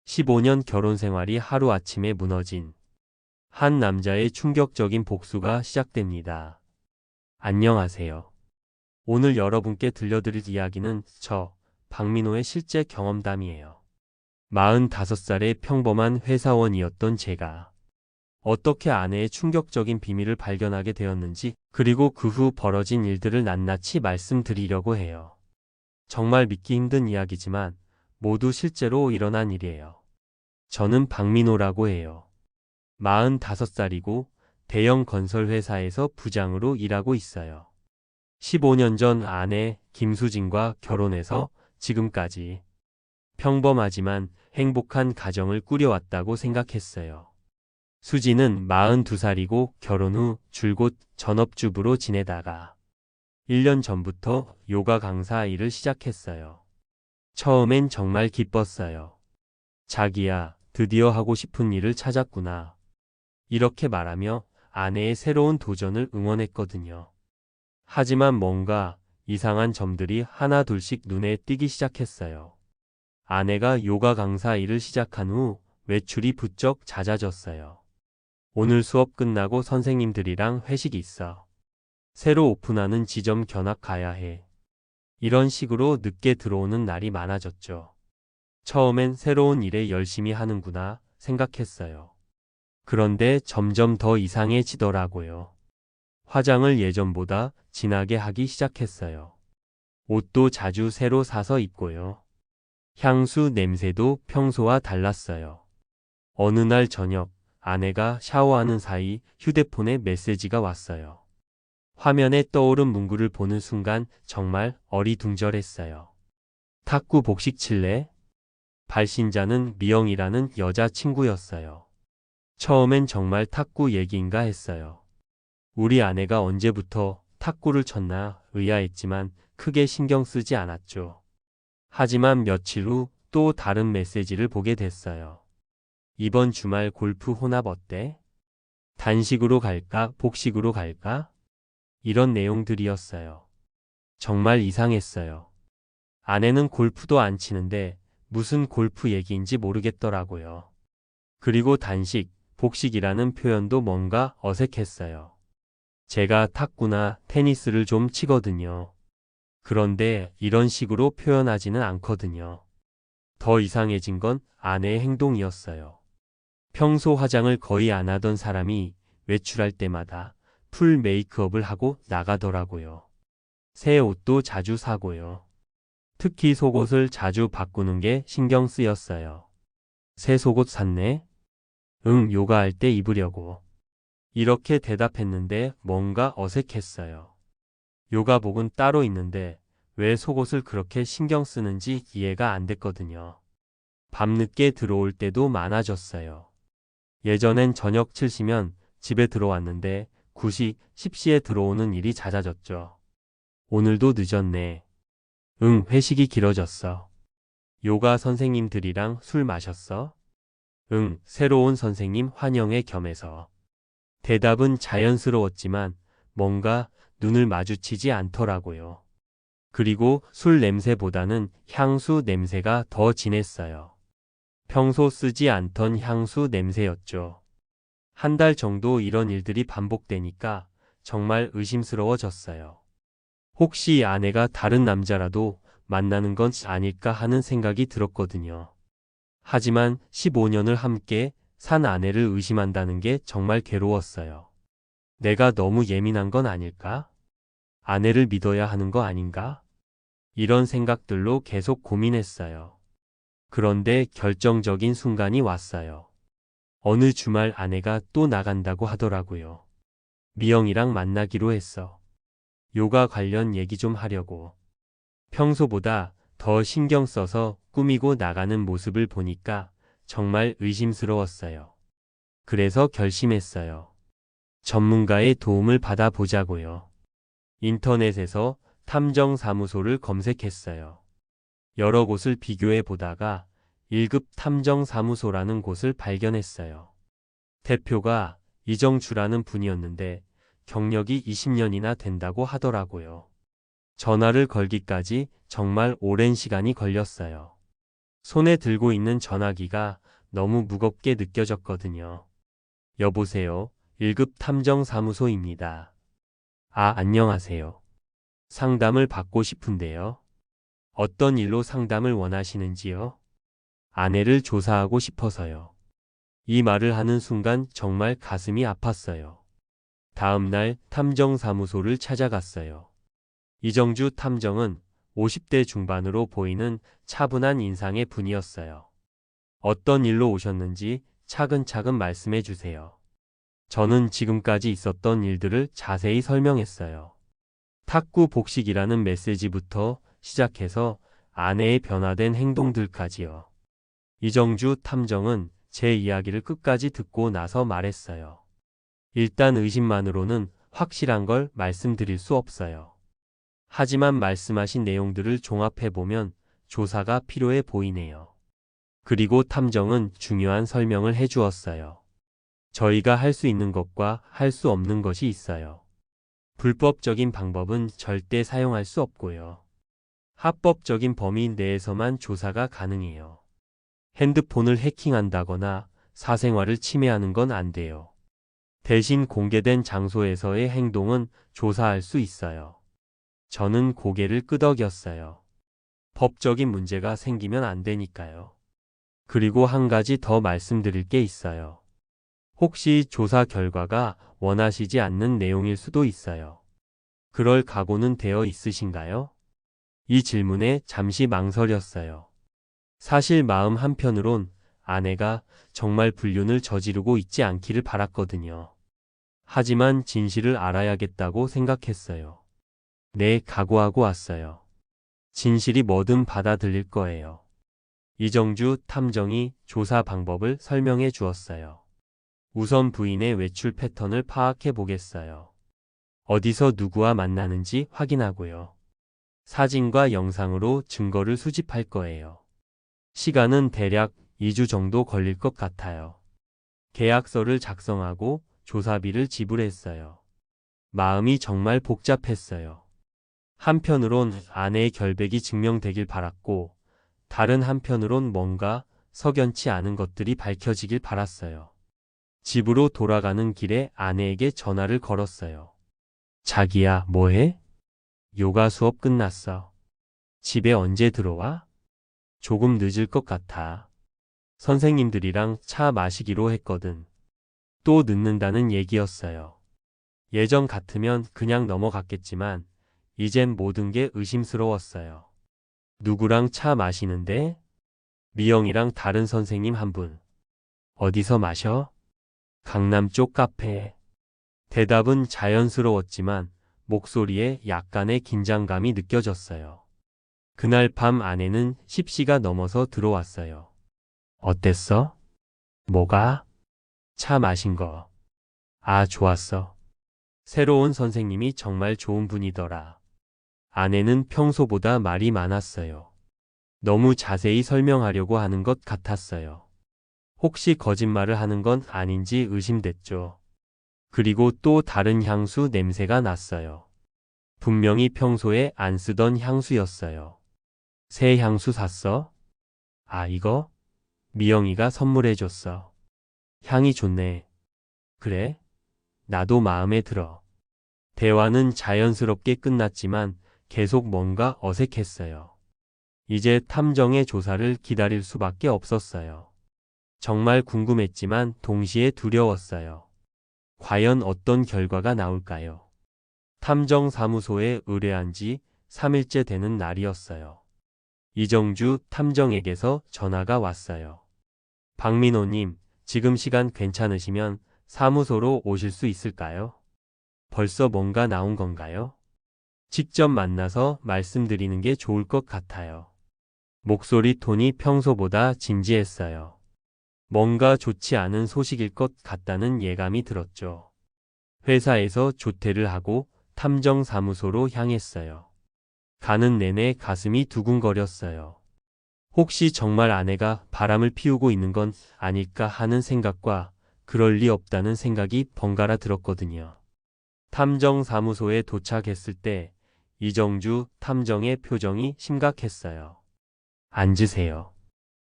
15년 결혼 생활이 하루아침에 무너진 한 남자의 충격적인 복수가 시작됩니다. 안녕하세요. 오늘 여러분께 들려드릴 이야기는 박민호의 실제 경험담이에요. 45살의 평범한 회사원이었던 제가 어떻게 아내의 충격적인 비밀을 발견하게 되었는지, 그리고 그 후 벌어진 일들을 낱낱이 말씀드리려고 해요. 정말 믿기 힘든 이야기지만 모두 실제로 일어난 일이에요. 저는 박민호라고 해요. 45살이고 대형 건설회사에서 부장으로 일하고 있어요. 15년 전 아내 김수진과 결혼해서 지금까지 평범하지만 행복한 가정을 꾸려왔다고 생각했어요. 수진은 42살이고 결혼 후 줄곧 전업주부로 지내다가 1년 전부터 요가 강사 일을 시작했어요. 처음엔 정말 기뻤어요. 자기야, 드디어 하고 싶은 일을 찾았구나. 이렇게 말하며 아내의 새로운 도전을 응원했거든요. 하지만 뭔가 이상한 점들이 하나 둘씩 눈에 띄기 시작했어요. 아내가 요가 강사 일을 시작한 후 외출이 부쩍 잦아졌어요. 오늘 수업 끝나고 선생님들이랑 회식 있어. 새로 오픈하는 지점 견학 가야 해. 이런 식으로 늦게 들어오는 날이 많아졌죠. 처음엔 새로운 일에 열심히 하는구나 생각했어요. 그런데 점점 더 이상해지더라고요. 화장을 예전보다 진하게 하기 시작했어요. 옷도 자주 새로 사서 입고요. 향수 냄새도 평소와 달랐어요. 어느 날 저녁, 아내가 샤워하는 사이 휴대폰에 메시지가 왔어요. 화면에 떠오른 문구를 보는 순간 정말 어리둥절했어요. 탁구 복식 칠래? 발신자는 미영이라는 여자친구였어요. 처음엔 정말 탁구 얘기인가 했어요. 우리 아내가 언제부터 탁구를 쳤나 의아했지만 크게 신경 쓰지 않았죠. 하지만 며칠 후 또 다른 메시지를 보게 됐어요. 이번 주말 골프 혼합 어때? 단식으로 갈까? 복식으로 갈까? 이런 내용들이었어요. 정말 이상했어요. 아내는 골프도 안 치는데 무슨 골프 얘기인지 모르겠더라고요. 그리고 단식, 복식이라는 표현도 뭔가 어색했어요. 제가 탁구나 테니스를 좀 치거든요. 그런데 이런 식으로 표현하지는 않거든요. 더 이상해진 건 아내의 행동이었어요. 평소 화장을 거의 안 하던 사람이 외출할 때마다 풀 메이크업을 하고 나가더라고요. 새 옷도 자주 사고요. 특히 속옷을 자주 바꾸는 게 신경 쓰였어요. 새 속옷 샀네? 응, 요가할 때 입으려고. 이렇게 대답했는데 뭔가 어색했어요. 요가복은 따로 있는데 왜 속옷을 그렇게 신경 쓰는지 이해가 안 됐거든요. 밤늦게 들어올 때도 많아졌어요. 예전엔 저녁 7시면 집에 들어왔는데 9시, 10시에 들어오는 일이 잦아졌죠. 오늘도 늦었네. 응, 회식이 길어졌어. 요가 선생님들이랑 술 마셨어? 응, 새로운 선생님 환영회 겸해서. 대답은 자연스러웠지만 뭔가 눈을 마주치지 않더라고요. 그리고 술 냄새보다는 향수 냄새가 더 진했어요. 평소 쓰지 않던 향수 냄새였죠. 한 달 정도 이런 일들이 반복되니까 정말 의심스러워졌어요. 혹시 아내가 다른 남자라도 만나는 건 아닐까 하는 생각이 들었거든요. 하지만 15년을 함께 산 아내를 의심한다는 게 정말 괴로웠어요. 내가 너무 예민한 건 아닐까? 아내를 믿어야 하는 거 아닌가? 이런 생각들로 계속 고민했어요. 그런데 결정적인 순간이 왔어요. 어느 주말 아내가 또 나간다고 하더라고요. 미영이랑 만나기로 했어. 요가 관련 얘기 좀 하려고. 평소보다 더 신경 써서 꾸미고 나가는 모습을 보니까 정말 의심스러웠어요. 그래서 결심했어요. 전문가의 도움을 받아보자고요. 인터넷에서 탐정사무소를 검색했어요. 여러 곳을 비교해 보다가 1급 탐정사무소라는 곳을 발견했어요. 대표가 이정주라는 분이었는데 경력이 20년이나 된다고 하더라고요. 전화를 걸기까지 정말 오랜 시간이 걸렸어요. 손에 들고 있는 전화기가 너무 무겁게 느껴졌거든요. 여보세요. 1급 탐정사무소입니다. 아, 안녕하세요. 상담을 받고 싶은데요. 어떤 일로 상담을 원하시는지요? 아내를 조사하고 싶어서요. 이 말을 하는 순간 정말 가슴이 아팠어요. 다음 날 탐정사무소를 찾아갔어요. 이정주 탐정은 50대 중반으로 보이는 차분한 인상의 분이었어요. 어떤 일로 오셨는지 차근차근 말씀해 주세요. 저는 지금까지 있었던 일들을 자세히 설명했어요. 탁구 복식이라는 메시지부터 시작해서 아내의 변화된 행동들까지요. 이정주 탐정은 제 이야기를 끝까지 듣고 나서 말했어요. 일단 의심만으로는 확실한 걸 말씀드릴 수 없어요. 하지만 말씀하신 내용들을 종합해보면 조사가 필요해 보이네요. 그리고 탐정은 중요한 설명을 해주었어요. 저희가 할 수 있는 것과 할 수 없는 것이 있어요. 불법적인 방법은 절대 사용할 수 없고요. 합법적인 범위 내에서만 조사가 가능해요. 핸드폰을 해킹한다거나 사생활을 침해하는 건 안 돼요. 대신 공개된 장소에서의 행동은 조사할 수 있어요. 저는 고개를 끄덕였어요. 법적인 문제가 생기면 안 되니까요. 그리고 한 가지 더 말씀드릴 게 있어요. 혹시 조사 결과가 원하시지 않는 내용일 수도 있어요. 그럴 각오는 되어 있으신가요? 이 질문에 잠시 망설였어요. 사실 마음 한편으론 아내가 정말 불륜을 저지르고 있지 않기를 바랐거든요. 하지만 진실을 알아야겠다고 생각했어요. 네, 각오하고 왔어요. 진실이 뭐든 받아들일 거예요. 이정주 탐정이 조사 방법을 설명해 주었어요. 우선 부인의 외출 패턴을 파악해 보겠어요. 어디서 누구와 만나는지 확인하고요. 사진과 영상으로 증거를 수집할 거예요. 시간은 대략 2주 정도 걸릴 것 같아요. 계약서를 작성하고 조사비를 지불했어요. 마음이 정말 복잡했어요. 한편으론 아내의 결백이 증명되길 바랐고, 다른 한편으론 뭔가 석연치 않은 것들이 밝혀지길 바랐어요. 집으로 돌아가는 길에 아내에게 전화를 걸었어요. 자기야, 뭐해? 요가 수업 끝났어. 집에 언제 들어와? 조금 늦을 것 같아. 선생님들이랑 차 마시기로 했거든. 또 늦는다는 얘기였어요. 예전 같으면 그냥 넘어갔겠지만, 이젠 모든 게 의심스러웠어요. 누구랑 차 마시는데? 미영이랑 다른 선생님 한 분. 어디서 마셔? 강남 쪽 카페에. 대답은 자연스러웠지만 목소리에 약간의 긴장감이 느껴졌어요. 그날 밤 아내는 10시가 넘어서 들어왔어요. 어땠어? 뭐가? 차 마신 거. 아, 좋았어. 새로운 선생님이 정말 좋은 분이더라. 아내는 평소보다 말이 많았어요. 너무 자세히 설명하려고 하는 것 같았어요. 혹시 거짓말을 하는 건 아닌지 의심됐죠. 그리고 또 다른 향수 냄새가 났어요. 분명히 평소에 안 쓰던 향수였어요. 새 향수 샀어? 아, 이거? 미영이가 선물해줬어. 향이 좋네. 그래? 나도 마음에 들어. 대화는 자연스럽게 끝났지만 계속 뭔가 어색했어요. 이제 탐정의 조사를 기다릴 수밖에 없었어요. 정말 궁금했지만 동시에 두려웠어요. 과연 어떤 결과가 나올까요? 탐정사무소에 의뢰한 지 3일째 되는 날이었어요. 이정주 탐정에게서 전화가 왔어요. 박민호님, 지금 시간 괜찮으시면 사무소로 오실 수 있을까요? 벌써 뭔가 나온 건가요? 직접 만나서 말씀드리는 게 좋을 것 같아요. 목소리 톤이 평소보다 진지했어요. 뭔가 좋지 않은 소식일 것 같다는 예감이 들었죠. 회사에서 조퇴를 하고 탐정사무소로 향했어요. 가는 내내 가슴이 두근거렸어요. 혹시 정말 아내가 바람을 피우고 있는 건 아닐까 하는 생각과 그럴 리 없다는 생각이 번갈아 들었거든요. 탐정사무소에 도착했을 때 이정주 탐정의 표정이 심각했어요. 앉으세요.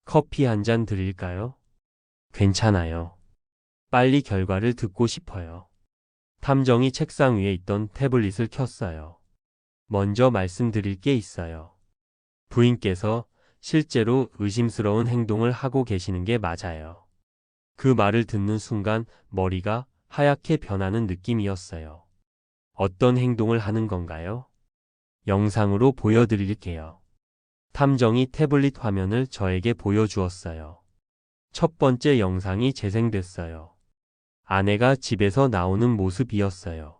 커피 한 잔 드릴까요? 괜찮아요. 빨리 결과를 듣고 싶어요. 탐정이 책상 위에 있던 태블릿을 켰어요. 먼저 말씀드릴 게 있어요. 부인께서 실제로 의심스러운 행동을 하고 계시는 게 맞아요. 그 말을 듣는 순간 머리가 하얗게 변하는 느낌이었어요. 어떤 행동을 하는 건가요? 영상으로 보여드릴게요. 탐정이 태블릿 화면을 저에게 보여주었어요. 첫 번째 영상이 재생됐어요. 아내가 집에서 나오는 모습이었어요.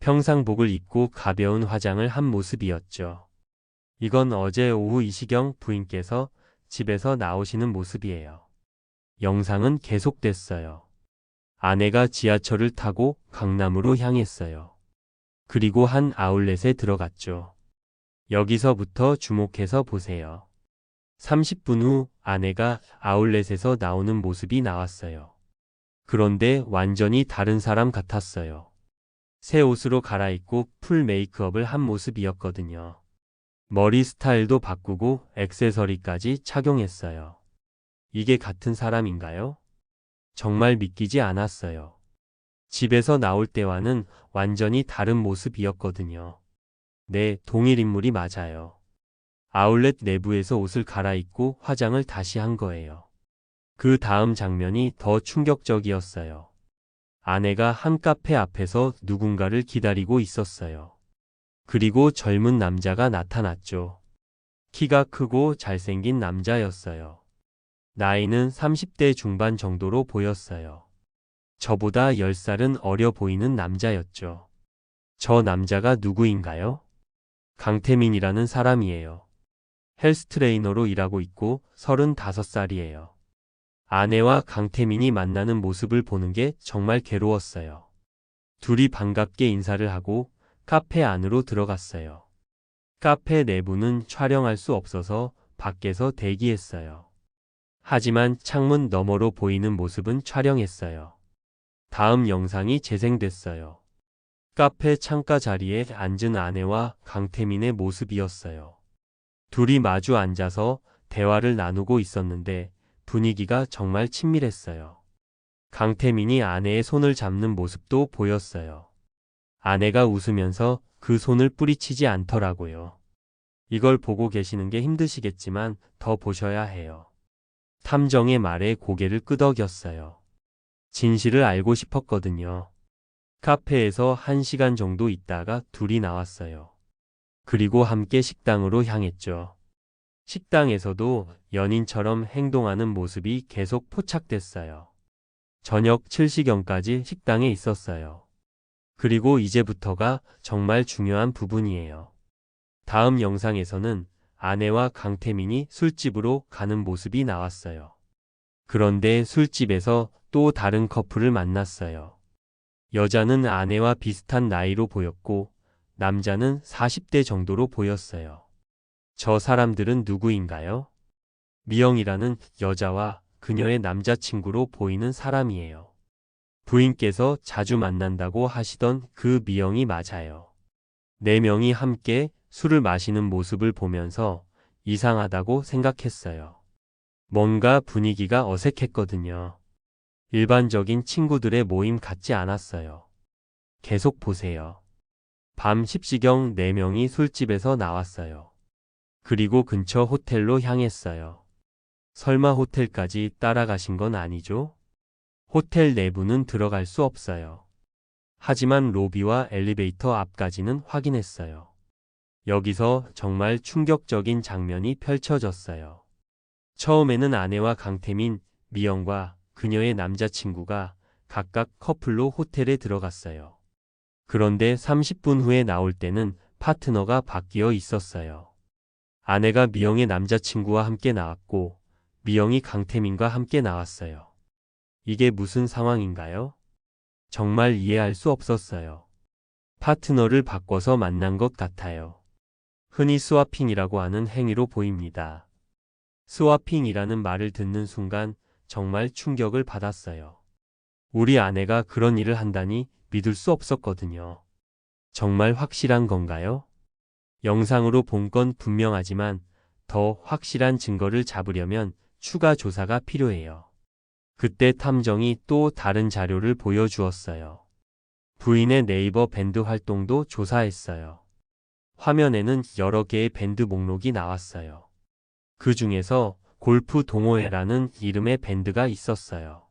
평상복을 입고 가벼운 화장을 한 모습이었죠. 이건 어제 오후 이 시경 부인께서 집에서 나오시는 모습이에요. 영상은 계속됐어요. 아내가 지하철을 타고 강남으로 향했어요. 그리고 한 아울렛에 들어갔죠. 여기서부터 주목해서 보세요. 30분 후 아내가 아울렛에서 나오는 모습이 나왔어요. 그런데 완전히 다른 사람 같았어요. 새 옷으로 갈아입고 풀 메이크업을 한 모습이었거든요. 머리 스타일도 바꾸고 액세서리까지 착용했어요. 이게 같은 사람인가요? 정말 믿기지 않았어요. 집에서 나올 때와는 완전히 다른 모습이었거든요. 네, 동일 인물이 맞아요. 아울렛 내부에서 옷을 갈아입고 화장을 다시 한 거예요. 그 다음 장면이 더 충격적이었어요. 아내가 한 카페 앞에서 누군가를 기다리고 있었어요. 그리고 젊은 남자가 나타났죠. 키가 크고 잘생긴 남자였어요. 나이는 30대 중반 정도로 보였어요. 저보다 10살은 어려 보이는 남자였죠. 저 남자가 누구인가요? 강태민이라는 사람이에요. 헬스 트레이너로 일하고 있고 35살이에요. 아내와 강태민이 만나는 모습을 보는 게 정말 괴로웠어요. 둘이 반갑게 인사를 하고 카페 안으로 들어갔어요. 카페 내부는 촬영할 수 없어서 밖에서 대기했어요. 하지만 창문 너머로 보이는 모습은 촬영했어요. 다음 영상이 재생됐어요. 카페 창가 자리에 앉은 아내와 강태민의 모습이었어요. 둘이 마주 앉아서 대화를 나누고 있었는데 분위기가 정말 친밀했어요. 강태민이 아내의 손을 잡는 모습도 보였어요. 아내가 웃으면서 그 손을 뿌리치지 않더라고요. 이걸 보고 계시는 게 힘드시겠지만 더 보셔야 해요. 탐정의 말에 고개를 끄덕였어요. 진실을 알고 싶었거든요. 카페에서 1시간 정도 있다가 둘이 나왔어요. 그리고 함께 식당으로 향했죠. 식당에서도 연인처럼 행동하는 모습이 계속 포착됐어요. 저녁 7시경까지 식당에 있었어요. 그리고 이제부터가 정말 중요한 부분이에요. 다음 영상에서는 아내와 강태민이 술집으로 가는 모습이 나왔어요. 그런데 술집에서 또 다른 커플을 만났어요. 여자는 아내와 비슷한 나이로 보였고 남자는 40대 정도로 보였어요. 저 사람들은 누구인가요? 미영이라는 여자와 그녀의 남자친구로 보이는 사람이에요. 부인께서 자주 만난다고 하시던 그 미영이 맞아요. 4명이 함께 술을 마시는 모습을 보면서 이상하다고 생각했어요. 뭔가 분위기가 어색했거든요. 일반적인 친구들의 모임 같지 않았어요. 계속 보세요. 밤 10시경 4명이 술집에서 나왔어요. 그리고 근처 호텔로 향했어요. 설마 호텔까지 따라가신 건 아니죠? 호텔 내부는 들어갈 수 없어요. 하지만 로비와 엘리베이터 앞까지는 확인했어요. 여기서 정말 충격적인 장면이 펼쳐졌어요. 처음에는 아내와 강태민, 미영과 그녀의 남자친구가 각각 커플로 호텔에 들어갔어요. 그런데 30분 후에 나올 때는 파트너가 바뀌어 있었어요. 아내가 미영의 남자친구와 함께 나왔고 미영이 강태민과 함께 나왔어요. 이게 무슨 상황인가요? 정말 이해할 수 없었어요. 파트너를 바꿔서 만난 것 같아요. 흔히 스와핑이라고 하는 행위로 보입니다. 스와핑이라는 말을 듣는 순간 정말 충격을 받았어요. 우리 아내가 그런 일을 한다니 믿을 수 없었거든요. 정말 확실한 건가요? 영상으로 본 건 분명하지만 더 확실한 증거를 잡으려면 추가 조사가 필요해요. 그때 탐정이 또 다른 자료를 보여주었어요. 부인의 네이버 밴드 활동도 조사했어요. 화면에는 여러 개의 밴드 목록이 나왔어요. 그 중에서 골프 동호회라는 이름의 밴드가 있었어요.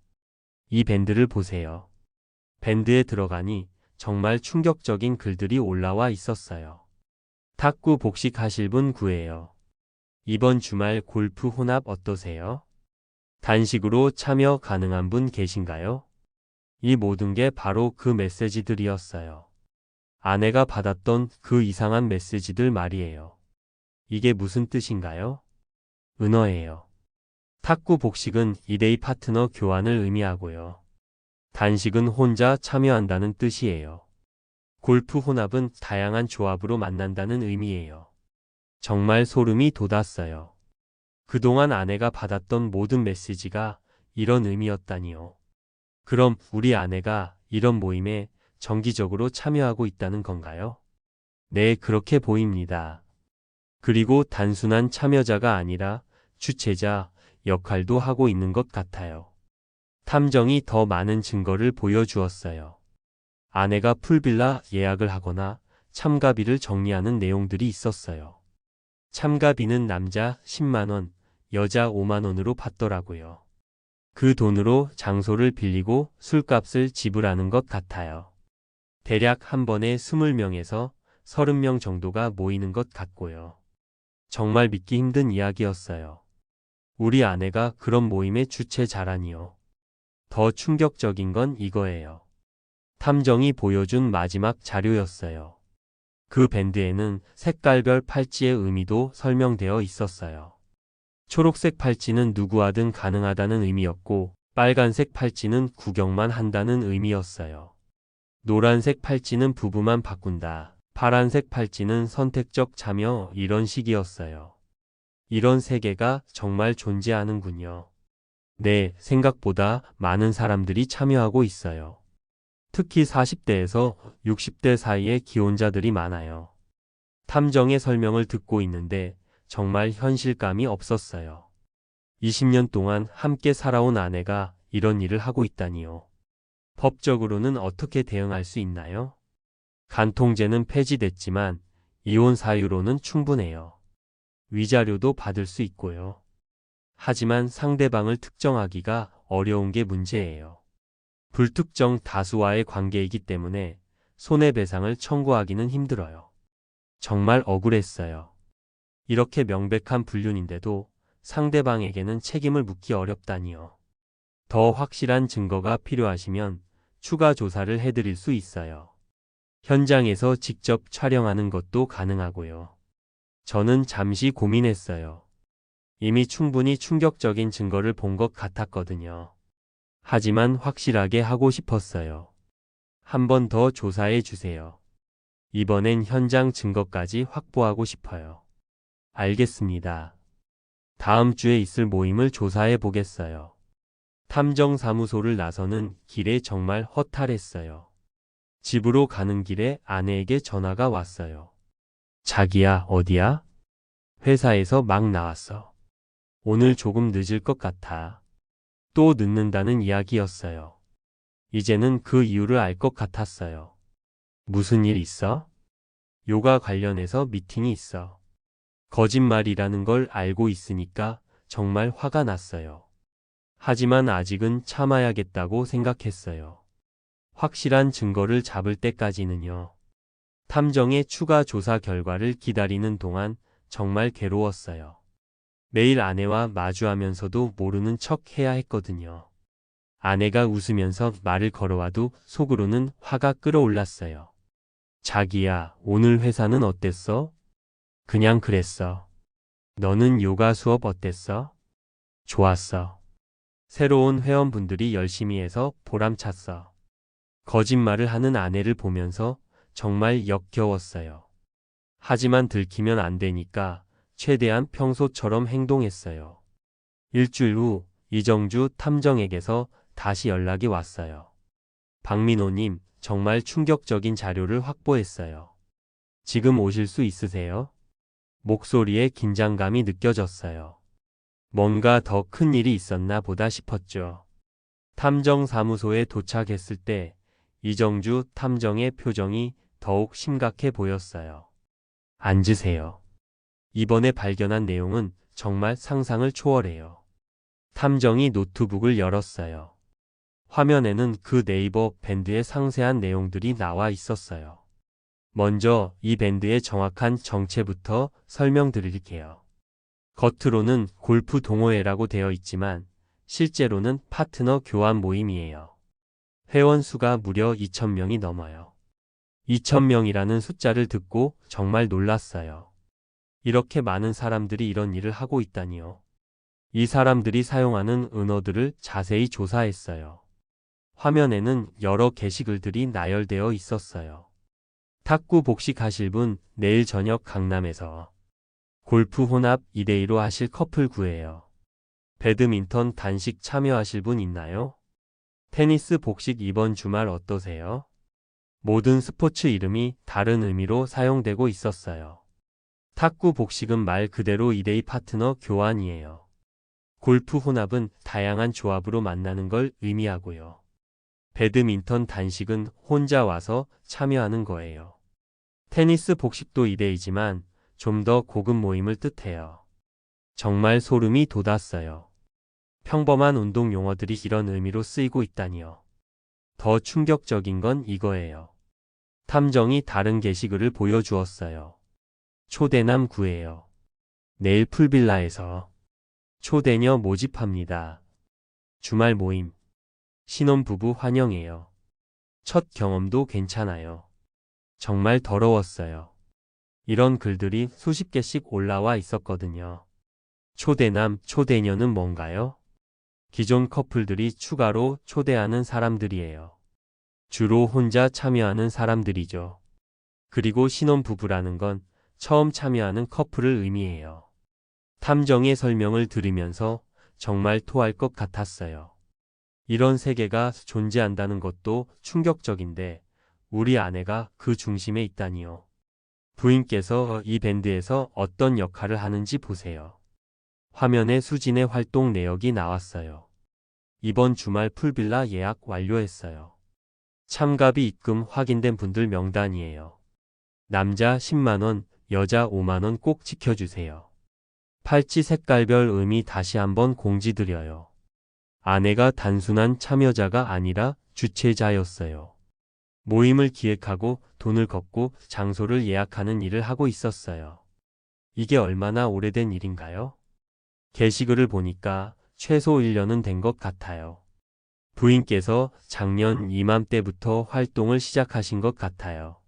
이 밴드를 보세요. 밴드에 들어가니 정말 충격적인 글들이 올라와 있었어요. 탁구 복식하실 분 구해요. 이번 주말 골프 혼합 어떠세요? 단식으로 참여 가능한 분 계신가요? 이 모든 게 바로 그 메시지들이었어요. 아내가 받았던 그 이상한 메시지들 말이에요. 이게 무슨 뜻인가요? 은어예요. 탁구 복식은 2대2 파트너 교환을 의미하고요. 단식은 혼자 참여한다는 뜻이에요. 골프 혼합은 다양한 조합으로 만난다는 의미예요. 정말 소름이 돋았어요. 그동안 아내가 받았던 모든 메시지가 이런 의미였다니요. 그럼 우리 아내가 이런 모임에 정기적으로 참여하고 있다는 건가요? 네, 그렇게 보입니다. 그리고 단순한 참여자가 아니라 주체자 역할도 하고 있는 것 같아요. 탐정이 더 많은 증거를 보여주었어요. 아내가 풀빌라 예약을 하거나 참가비를 정리하는 내용들이 있었어요. 참가비는 남자 10만 원, 여자 5만 원으로 받더라고요. 그 돈으로 장소를 빌리고 술값을 지불하는 것 같아요. 대략 한 번에 20명에서 30명 정도가 모이는 것 같고요. 정말 믿기 힘든 이야기였어요. 우리 아내가 그런 모임의 주체자라니요. 더 충격적인 건 이거예요. 탐정이 보여준 마지막 자료였어요. 그 밴드에는 색깔별 팔찌의 의미도 설명되어 있었어요. 초록색 팔찌는 누구와든 가능하다는 의미였고, 빨간색 팔찌는 구경만 한다는 의미였어요. 노란색 팔찌는 부부만 바꾼다. 파란색 팔찌는 선택적 참여, 이런 식이었어요. 이런 세계가 정말 존재하는군요. 네, 생각보다 많은 사람들이 참여하고 있어요. 특히 40대에서 60대 사이의 기혼자들이 많아요. 탐정의 설명을 듣고 있는데 정말 현실감이 없었어요. 20년 동안 함께 살아온 아내가 이런 일을 하고 있다니요. 법적으로는 어떻게 대응할 수 있나요? 간통죄는 폐지됐지만 이혼 사유로는 충분해요. 위자료도 받을 수 있고요. 하지만 상대방을 특정하기가 어려운 게 문제예요. 불특정 다수와의 관계이기 때문에 손해배상을 청구하기는 힘들어요. 정말 억울했어요. 이렇게 명백한 불륜인데도 상대방에게는 책임을 묻기 어렵다니요. 더 확실한 증거가 필요하시면 추가 조사를 해드릴 수 있어요. 현장에서 직접 촬영하는 것도 가능하고요. 저는 잠시 고민했어요. 이미 충분히 충격적인 증거를 본 것 같았거든요. 하지만 확실하게 하고 싶었어요. 한 번 더 조사해 주세요. 이번엔 현장 증거까지 확보하고 싶어요. 알겠습니다. 다음 주에 있을 모임을 조사해 보겠어요. 탐정사무소를 나서는 길에 정말 허탈했어요. 집으로 가는 길에 아내에게 전화가 왔어요. 자기야, 어디야? 회사에서 막 나왔어. 오늘 조금 늦을 것 같아. 또 늦는다는 이야기였어요. 이제는 그 이유를 알 것 같았어요. 무슨 일 있어? 요가 관련해서 미팅이 있어. 거짓말이라는 걸 알고 있으니까 정말 화가 났어요. 하지만 아직은 참아야겠다고 생각했어요. 확실한 증거를 잡을 때까지는요. 탐정의 추가 조사 결과를 기다리는 동안 정말 괴로웠어요. 매일 아내와 마주하면서도 모르는 척 해야 했거든요. 아내가 웃으면서 말을 걸어와도 속으로는 화가 끓어올랐어요. 자기야, 오늘 회사는 어땠어? 그냥 그랬어. 너는 요가 수업 어땠어? 좋았어. 새로운 회원분들이 열심히 해서 보람찼어. 거짓말을 하는 아내를 보면서 정말 역겨웠어요. 하지만 들키면 안 되니까 최대한 평소처럼 행동했어요. 일주일 후 이정주 탐정에게서 다시 연락이 왔어요. 박민호님, 정말 충격적인 자료를 확보했어요. 지금 오실 수 있으세요? 목소리에 긴장감이 느껴졌어요. 뭔가 더 큰 일이 있었나 보다 싶었죠. 탐정사무소에 도착했을 때 이정주 탐정의 표정이 더욱 심각해 보였어요. 앉으세요. 이번에 발견한 내용은 정말 상상을 초월해요. 탐정이 노트북을 열었어요. 화면에는 그 네이버 밴드의 상세한 내용들이 나와 있었어요. 먼저 이 밴드의 정확한 정체부터 설명드릴게요. 겉으로는 골프 동호회라고 되어 있지만 실제로는 파트너 교환 모임이에요. 회원 수가 무려 2,000명이 넘어요. 2,000명이라는 숫자를 듣고 정말 놀랐어요. 이렇게 많은 사람들이 이런 일을 하고 있다니요. 이 사람들이 사용하는 은어들을 자세히 조사했어요. 화면에는 여러 게시글들이 나열되어 있었어요. 탁구 복식하실 분 내일 저녁 강남에서 골프 혼합 2대2로 하실 커플 구해요. 배드민턴 단식 참여하실 분 있나요? 테니스 복식 이번 주말 어떠세요? 모든 스포츠 이름이 다른 의미로 사용되고 있었어요. 탁구 복식은 말 그대로 2대2 파트너 교환이에요. 골프 혼합은 다양한 조합으로 만나는 걸 의미하고요. 배드민턴 단식은 혼자 와서 참여하는 거예요. 테니스 복식도 2대2지만 좀 더 고급 모임을 뜻해요. 정말 소름이 돋았어요. 평범한 운동 용어들이 이런 의미로 쓰이고 있다니요. 더 충격적인 건 이거예요. 탐정이 다른 게시글을 보여주었어요. 초대남 구해요. 내일 풀빌라에서 초대녀 모집합니다. 주말 모임. 신혼부부 환영해요. 첫 경험도 괜찮아요. 정말 더러웠어요. 이런 글들이 수십 개씩 올라와 있었거든요. 초대남, 초대녀는 뭔가요? 기존 커플들이 추가로 초대하는 사람들이에요. 주로 혼자 참여하는 사람들이죠. 그리고 신혼부부라는 건 처음 참여하는 커플을 의미해요. 탐정의 설명을 들으면서 정말 토할 것 같았어요. 이런 세계가 존재한다는 것도 충격적인데 우리 아내가 그 중심에 있다니요. 부인께서 이 밴드에서 어떤 역할을 하는지 보세요. 화면에 수진의 활동 내역이 나왔어요. 이번 주말 풀빌라 예약 완료했어요. 참가비 입금 확인된 분들 명단이에요. 남자 10만원, 여자 5만원 꼭 지켜주세요. 팔찌 색깔별 의미 다시 한번 공지드려요. 아내가 단순한 참여자가 아니라 주최자였어요. 모임을 기획하고 돈을 걷고 장소를 예약하는 일을 하고 있었어요. 이게 얼마나 오래된 일인가요? 게시글을 보니까 최소 1년은 된 것 같아요. 부인께서 작년 이맘때부터 활동을 시작하신 것 같아요.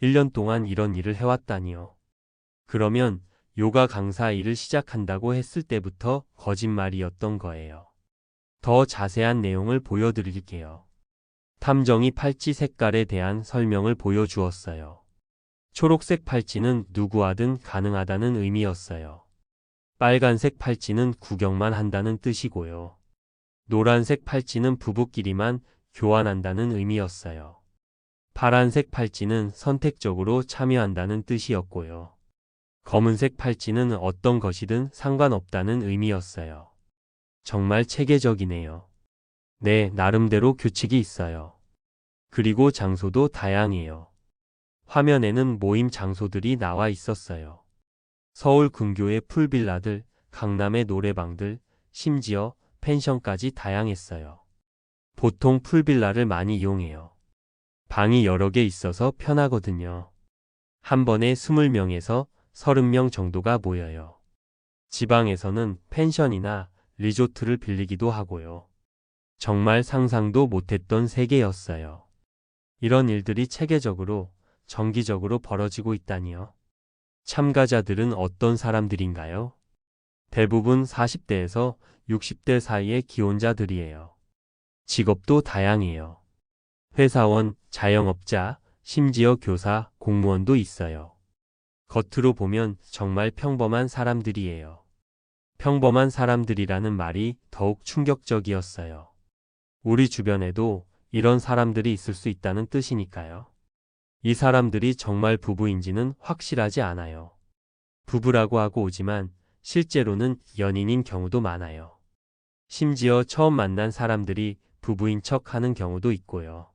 1년 동안 이런 일을 해왔다니요. 그러면 요가 강사 일을 시작한다고 했을 때부터 거짓말이었던 거예요. 더 자세한 내용을 보여드릴게요. 탐정이 팔찌 색깔에 대한 설명을 보여주었어요. 초록색 팔찌는 누구와든 가능하다는 의미였어요. 빨간색 팔찌는 구경만 한다는 뜻이고요. 노란색 팔찌는 부부끼리만 교환한다는 의미였어요. 파란색 팔찌는 선택적으로 참여한다는 뜻이었고요. 검은색 팔찌는 어떤 것이든 상관없다는 의미였어요. 정말 체계적이네요. 네, 나름대로 규칙이 있어요. 그리고 장소도 다양해요. 화면에는 모임 장소들이 나와 있었어요. 서울 근교의 풀빌라들, 강남의 노래방들, 심지어 펜션까지 다양했어요. 보통 풀빌라를 많이 이용해요. 방이 여러 개 있어서 편하거든요. 한 번에 20명에서 30명 정도가 모여요. 지방에서는 펜션이나 리조트를 빌리기도 하고요. 정말 상상도 못했던 세계였어요. 이런 일들이 체계적으로, 정기적으로 벌어지고 있다니요. 참가자들은 어떤 사람들인가요? 대부분 40대에서 60대 사이의 기혼자들이에요. 직업도 다양해요. 회사원, 자영업자, 심지어 교사, 공무원도 있어요. 겉으로 보면 정말 평범한 사람들이에요. 평범한 사람들이라는 말이 더욱 충격적이었어요. 우리 주변에도 이런 사람들이 있을 수 있다는 뜻이니까요. 이 사람들이 정말 부부인지는 확실하지 않아요. 부부라고 하고 오지만 실제로는 연인인 경우도 많아요. 심지어 처음 만난 사람들이 부부인 척 하는 경우도 있고요.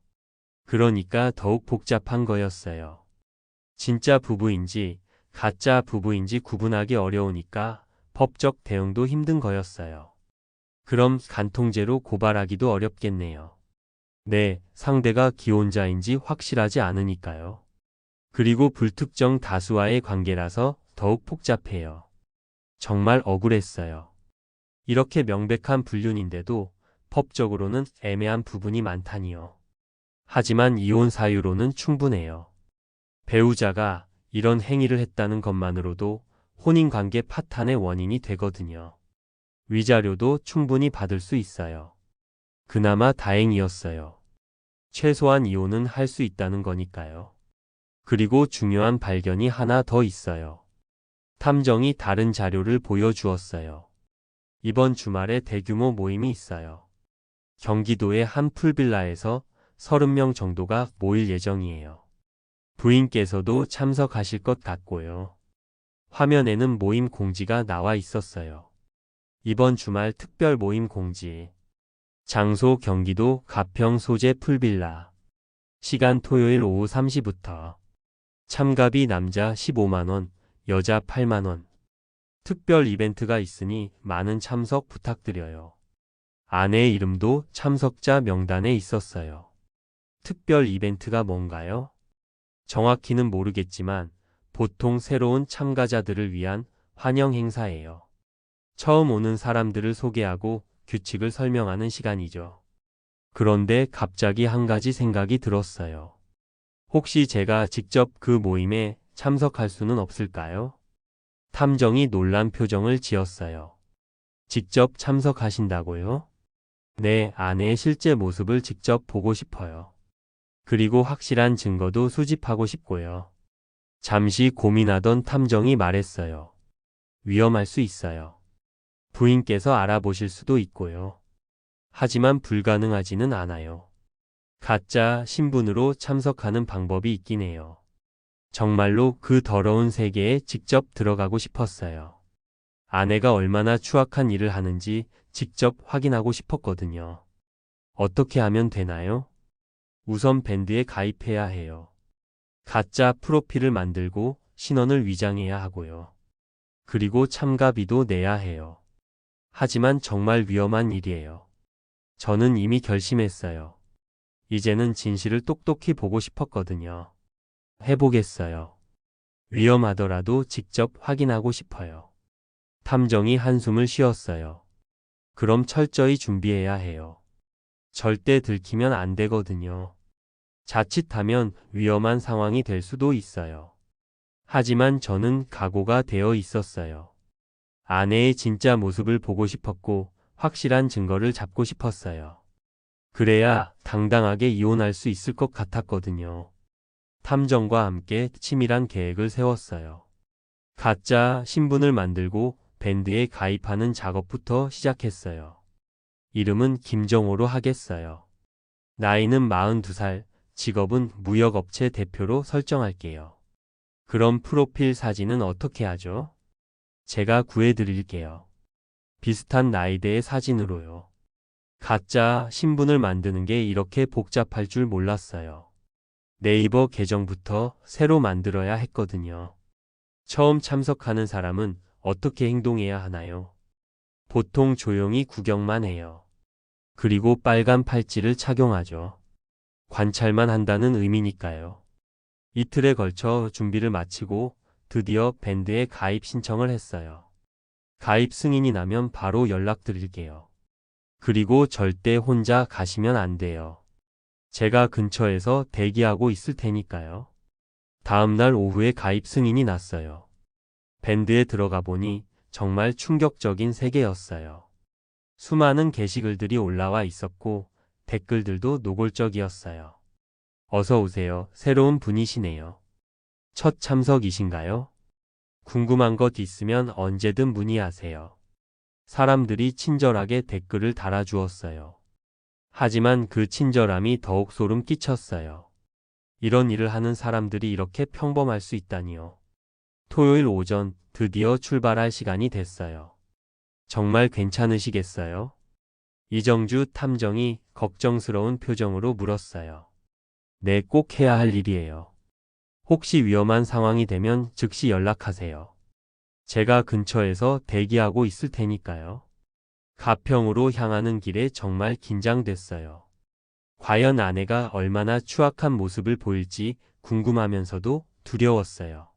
그러니까 더욱 복잡한 거였어요. 진짜 부부인지 가짜 부부인지 구분하기 어려우니까 법적 대응도 힘든 거였어요. 그럼 간통죄로 고발하기도 어렵겠네요. 네, 상대가 기혼자인지 확실하지 않으니까요. 그리고 불특정 다수와의 관계라서 더욱 복잡해요. 정말 억울했어요. 이렇게 명백한 불륜인데도 법적으로는 애매한 부분이 많다니요. 하지만 이혼 사유로는 충분해요. 배우자가 이런 행위를 했다는 것만으로도 혼인관계 파탄의 원인이 되거든요. 위자료도 충분히 받을 수 있어요. 그나마 다행이었어요. 최소한 이혼은 할 수 있다는 거니까요. 그리고 중요한 발견이 하나 더 있어요. 탐정이 다른 자료를 보여주었어요. 이번 주말에 대규모 모임이 있어요. 경기도의 한 풀빌라에서 30명 정도가 모일 예정이에요. 부인께서도 참석하실 것 같고요. 화면에는 모임 공지가 나와 있었어요. 이번 주말 특별 모임 공지. 장소 경기도 가평 소재 풀빌라. 시간 토요일 오후 3시부터. 참가비 남자 15만원, 여자 8만원. 특별 이벤트가 있으니 많은 참석 부탁드려요. 아내의 이름도 참석자 명단에 있었어요. 특별 이벤트가 뭔가요? 정확히는 모르겠지만 보통 새로운 참가자들을 위한 환영 행사예요. 처음 오는 사람들을 소개하고 규칙을 설명하는 시간이죠. 그런데 갑자기 한 가지 생각이 들었어요. 혹시 제가 직접 그 모임에 참석할 수는 없을까요? 탐정이 놀란 표정을 지었어요. 직접 참석하신다고요? 네, 아내의 실제 모습을 직접 보고 싶어요. 그리고 확실한 증거도 수집하고 싶고요. 잠시 고민하던 탐정이 말했어요. 위험할 수 있어요. 부인께서 알아보실 수도 있고요. 하지만 불가능하지는 않아요. 가짜 신분으로 참석하는 방법이 있긴 해요. 정말로 그 더러운 세계에 직접 들어가고 싶었어요. 아내가 얼마나 추악한 일을 하는지 직접 확인하고 싶었거든요. 어떻게 하면 되나요? 우선 밴드에 가입해야 해요. 가짜 프로필을 만들고 신원을 위장해야 하고요. 그리고 참가비도 내야 해요. 하지만 정말 위험한 일이에요. 저는 이미 결심했어요. 이제는 진실을 똑똑히 보고 싶었거든요. 해보겠어요. 위험하더라도 직접 확인하고 싶어요. 탐정이 한숨을 쉬었어요. 그럼 철저히 준비해야 해요. 절대 들키면 안 되거든요. 자칫하면 위험한 상황이 될 수도 있어요. 하지만 저는 각오가 되어 있었어요. 아내의 진짜 모습을 보고 싶었고 확실한 증거를 잡고 싶었어요. 그래야 당당하게 이혼할 수 있을 것 같았거든요. 탐정과 함께 치밀한 계획을 세웠어요. 가짜 신분을 만들고 밴드에 가입하는 작업부터 시작했어요. 이름은 김정호로 하겠어요. 나이는 42살, 직업은 무역업체 대표로 설정할게요. 그럼 프로필 사진은 어떻게 하죠? 제가 구해드릴게요. 비슷한 나이대의 사진으로요. 가짜 신분을 만드는 게 이렇게 복잡할 줄 몰랐어요. 네이버 계정부터 새로 만들어야 했거든요. 처음 참석하는 사람은 어떻게 행동해야 하나요? 보통 조용히 구경만 해요. 그리고 빨간 팔찌를 착용하죠. 관찰만 한다는 의미니까요. 이틀에 걸쳐 준비를 마치고 드디어 밴드에 가입 신청을 했어요. 가입 승인이 나면 바로 연락드릴게요. 그리고 절대 혼자 가시면 안 돼요. 제가 근처에서 대기하고 있을 테니까요. 다음날 오후에 가입 승인이 났어요. 밴드에 들어가 보니 정말 충격적인 세계였어요. 수많은 게시글들이 올라와 있었고 댓글들도 노골적이었어요. 어서 오세요. 새로운 분이시네요. 첫 참석이신가요? 궁금한 것 있으면 언제든 문의하세요. 사람들이 친절하게 댓글을 달아주었어요. 하지만 그 친절함이 더욱 소름 끼쳤어요. 이런 일을 하는 사람들이 이렇게 평범할 수 있다니요. 토요일 오전 드디어 출발할 시간이 됐어요. 정말 괜찮으시겠어요? 이정주 탐정이 걱정스러운 표정으로 물었어요. 네, 꼭 해야 할 일이에요. 혹시 위험한 상황이 되면 즉시 연락하세요. 제가 근처에서 대기하고 있을 테니까요. 가평으로 향하는 길에 정말 긴장됐어요. 과연 아내가 얼마나 추악한 모습을 보일지 궁금하면서도 두려웠어요.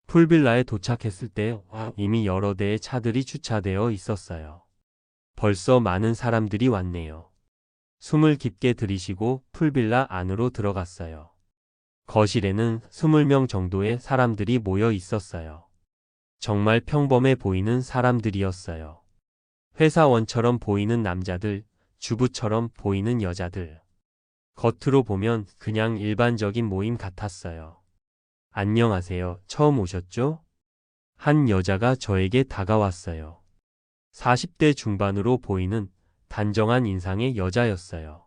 풀빌라에 도착했을 때 이미 여러 대의 차들이 주차되어 있었어요. 벌써 많은 사람들이 왔네요. 숨을 깊게 들이쉬고 풀빌라 안으로 들어갔어요. 거실에는 20명 정도의 사람들이 모여 있었어요. 정말 평범해 보이는 사람들이었어요. 회사원처럼 보이는 남자들, 주부처럼 보이는 여자들. 겉으로 보면 그냥 일반적인 모임 같았어요. 안녕하세요. 처음 오셨죠? 한 여자가 저에게 다가왔어요. 40대 중반으로 보이는 단정한 인상의 여자였어요.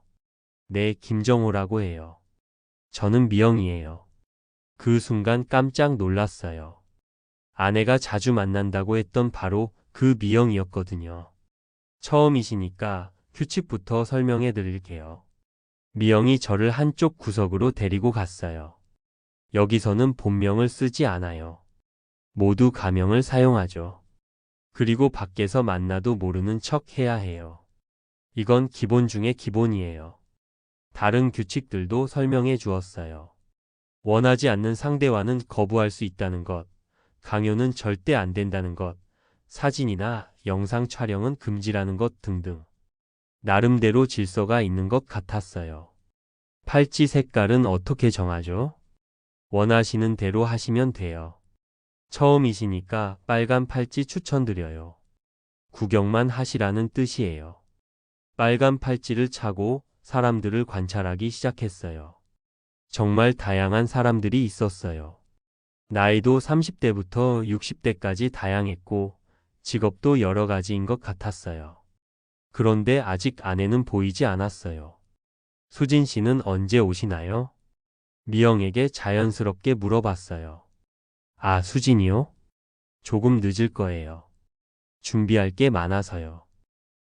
네, 김정호라고 해요. 저는 미영이에요. 그 순간 깜짝 놀랐어요. 아내가 자주 만난다고 했던 바로 그 미영이었거든요. 처음이시니까 규칙부터 설명해 드릴게요. 미영이 저를 한쪽 구석으로 데리고 갔어요. 여기서는 본명을 쓰지 않아요. 모두 가명을 사용하죠. 그리고 밖에서 만나도 모르는 척 해야 해요. 이건 기본 중에 기본이에요. 다른 규칙들도 설명해 주었어요. 원하지 않는 상대와는 거부할 수 있다는 것, 강요는 절대 안 된다는 것, 사진이나 영상 촬영은 금지라는 것 등등. 나름대로 질서가 있는 것 같았어요. 팔찌 색깔은 어떻게 정하죠? 원하시는 대로 하시면 돼요. 처음이시니까 빨간 팔찌 추천드려요. 구경만 하시라는 뜻이에요. 빨간 팔찌를 차고 사람들을 관찰하기 시작했어요. 정말 다양한 사람들이 있었어요. 나이도 30대부터 60대까지 다양했고 직업도 여러 가지인 것 같았어요. 그런데 아직 아내는 보이지 않았어요. 수진 씨는 언제 오시나요? 미영에게 자연스럽게 물어봤어요. 아, 수진이요? 조금 늦을 거예요. 준비할 게 많아서요.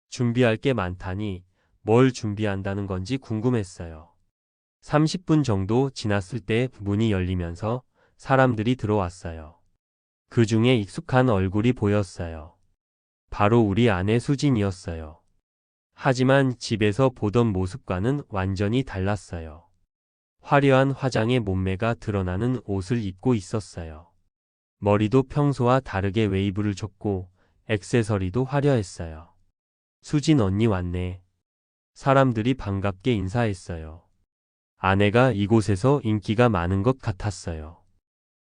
준비할 게 많다니 뭘 준비한다는 건지 궁금했어요. 30분 정도 지났을 때 문이 열리면서 사람들이 들어왔어요. 그 중에 익숙한 얼굴이 보였어요. 바로 우리 아내 수진이었어요. 하지만 집에서 보던 모습과는 완전히 달랐어요. 화려한 화장에 몸매가 드러나는 옷을 입고 있었어요. 머리도 평소와 다르게 웨이브를 줬고 액세서리도 화려했어요. 수진 언니 왔네. 사람들이 반갑게 인사했어요. 아내가 이곳에서 인기가 많은 것 같았어요.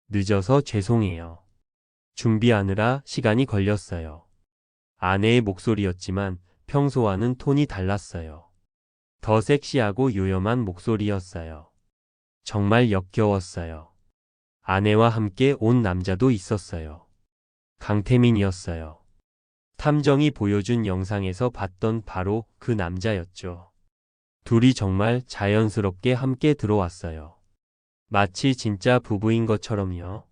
늦어서 죄송해요. 준비하느라 시간이 걸렸어요. 아내의 목소리였지만 평소와는 톤이 달랐어요. 더 섹시하고 요염한 목소리였어요. 정말 역겨웠어요. 아내와 함께 온 남자도 있었어요. 강태민이었어요. 탐정이 보여준 영상에서 봤던 바로 그 남자였죠. 둘이 정말 자연스럽게 함께 들어왔어요. 마치 진짜 부부인 것처럼요.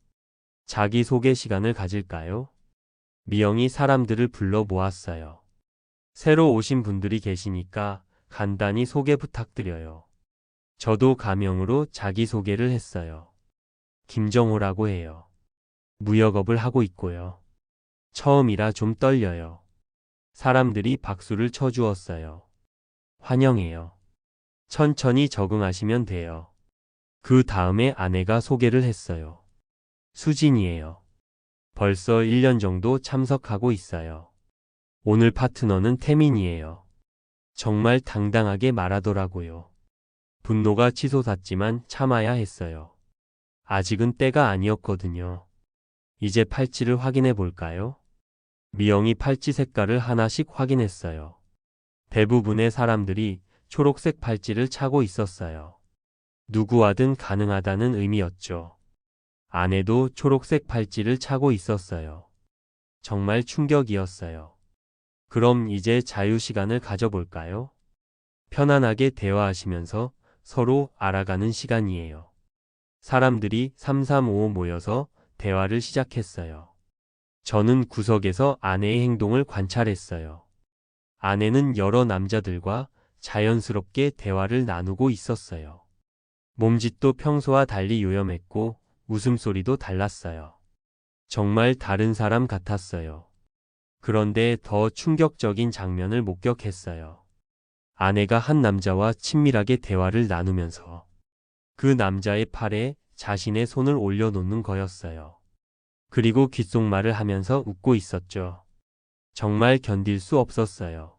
자기소개 시간을 가질까요? 미영이 사람들을 불러 모았어요. 새로 오신 분들이 계시니까 간단히 소개 부탁드려요. 저도 가명으로 자기소개를 했어요. 김정호라고 해요. 무역업을 하고 있고요. 처음이라 좀 떨려요. 사람들이 박수를 쳐주었어요. 환영해요. 천천히 적응하시면 돼요. 그 다음에 아내가 소개를 했어요. 수진이에요. 벌써 1년 정도 참석하고 있어요. 오늘 파트너는 태민이에요. 정말 당당하게 말하더라고요. 분노가 치솟았지만 참아야 했어요. 아직은 때가 아니었거든요. 이제 팔찌를 확인해 볼까요? 미영이 팔찌 색깔을 하나씩 확인했어요. 대부분의 사람들이 초록색 팔찌를 차고 있었어요. 누구와든 가능하다는 의미였죠. 아내도 초록색 팔찌를 차고 있었어요. 정말 충격이었어요. 그럼 이제 자유 시간을 가져볼까요? 편안하게 대화하시면서 서로 알아가는 시간이에요. 사람들이 335 모여서 대화를 시작했어요. 저는 구석에서 아내의 행동을 관찰했어요. 아내는 여러 남자들과 자연스럽게 대화를 나누고 있었어요. 몸짓도 평소와 달리 요염했고 웃음소리도 달랐어요. 정말 다른 사람 같았어요. 그런데 더 충격적인 장면을 목격했어요. 아내가 한 남자와 친밀하게 대화를 나누면서 그 남자의 팔에 자신의 손을 올려놓는 거였어요. 그리고 귓속말을 하면서 웃고 있었죠. 정말 견딜 수 없었어요.